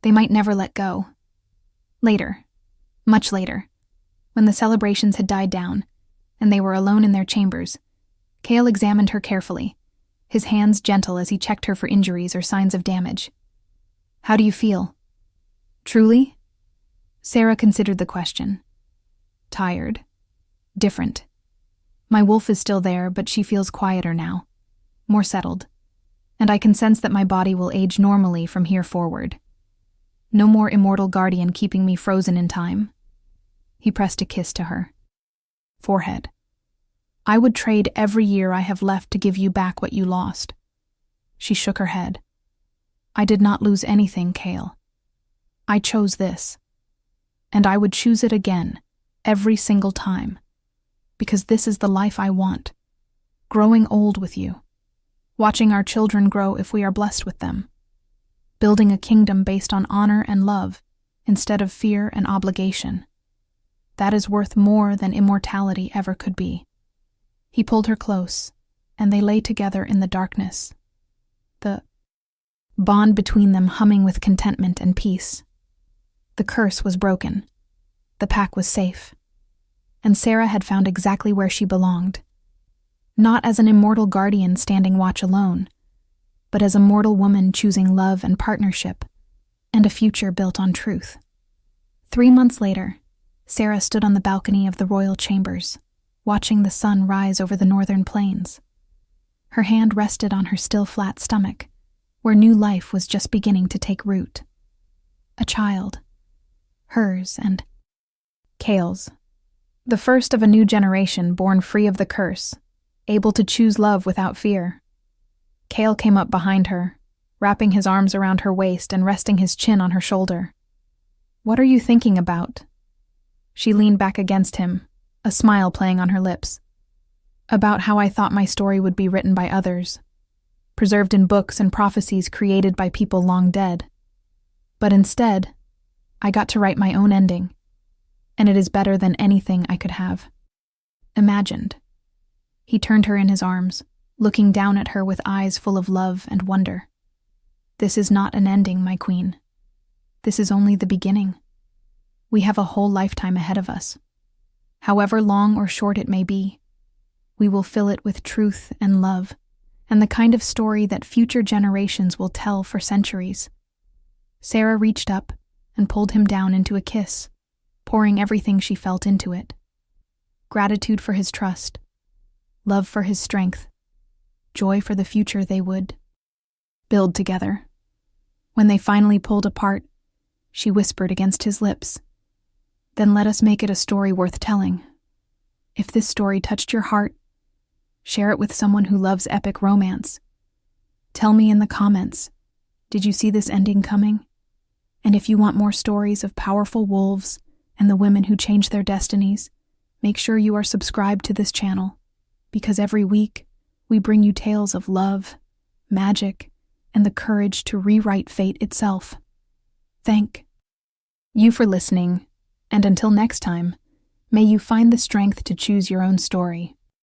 S1: they might never let go. Later, much later, when the celebrations had died down, and they were alone in their chambers, Kale examined her carefully, his hands gentle as he checked her for injuries or signs of damage. How do you feel? Truly? Sarah considered the question. Tired. Different. My wolf is still there, but she feels quieter now, more settled, and I can sense that my body will age normally from here forward. No more immortal guardian keeping me frozen in time. He pressed a kiss to her forehead. I would trade every year I have left to give you back what you lost. She shook her head. I did not lose anything, Kale. I chose this, and I would choose it again, every single time, because this is the life I want, growing old with you, watching our children grow if we are blessed with them, building a kingdom based on honor and love instead of fear and obligation. That is worth more than immortality ever could be. He pulled her close, and they lay together in the darkness, the bond between them humming with contentment and peace. The curse was broken. The pack was safe. And Sarah had found exactly where she belonged. Not as an immortal guardian standing watch alone, but as a mortal woman choosing love and partnership, and a future built on truth. 3 months later, Sarah stood on the balcony of the royal chambers, watching the sun rise over the northern plains. Her hand rested on her still flat stomach, where new life was just beginning to take root. A child. Hers and Kale's. The first of a new generation born free of the curse, able to choose love without fear. Kale came up behind her, wrapping his arms around her waist and resting his chin on her shoulder. "What are you thinking about?" She leaned back against him, a smile playing on her lips. "About how I thought my story would be written by others, preserved in books and prophecies created by people long dead. But instead, I got to write my own ending, and it is better than anything I could have imagined." He turned her in his arms, looking down at her with eyes full of love and wonder. "This is not an ending, my queen. This is only the beginning. We have a whole lifetime ahead of us. However long or short it may be, we will fill it with truth and love, and the kind of story that future generations will tell for centuries." Sarah reached up and pulled him down into a kiss, pouring everything she felt into it. Gratitude for his trust, love for his strength, joy for the future they would build together. When they finally pulled apart, she whispered against his lips, "Then let us make it a story worth telling. If this story touched your heart, share it with someone who loves epic romance. Tell me in the comments, did you see this ending coming? And if you want more stories of powerful wolves and the women who change their destinies, make sure you are subscribed to this channel, because every week we bring you tales of love, magic, and the courage to rewrite fate itself. Thank you for listening, and until next time, may you find the strength to choose your own story.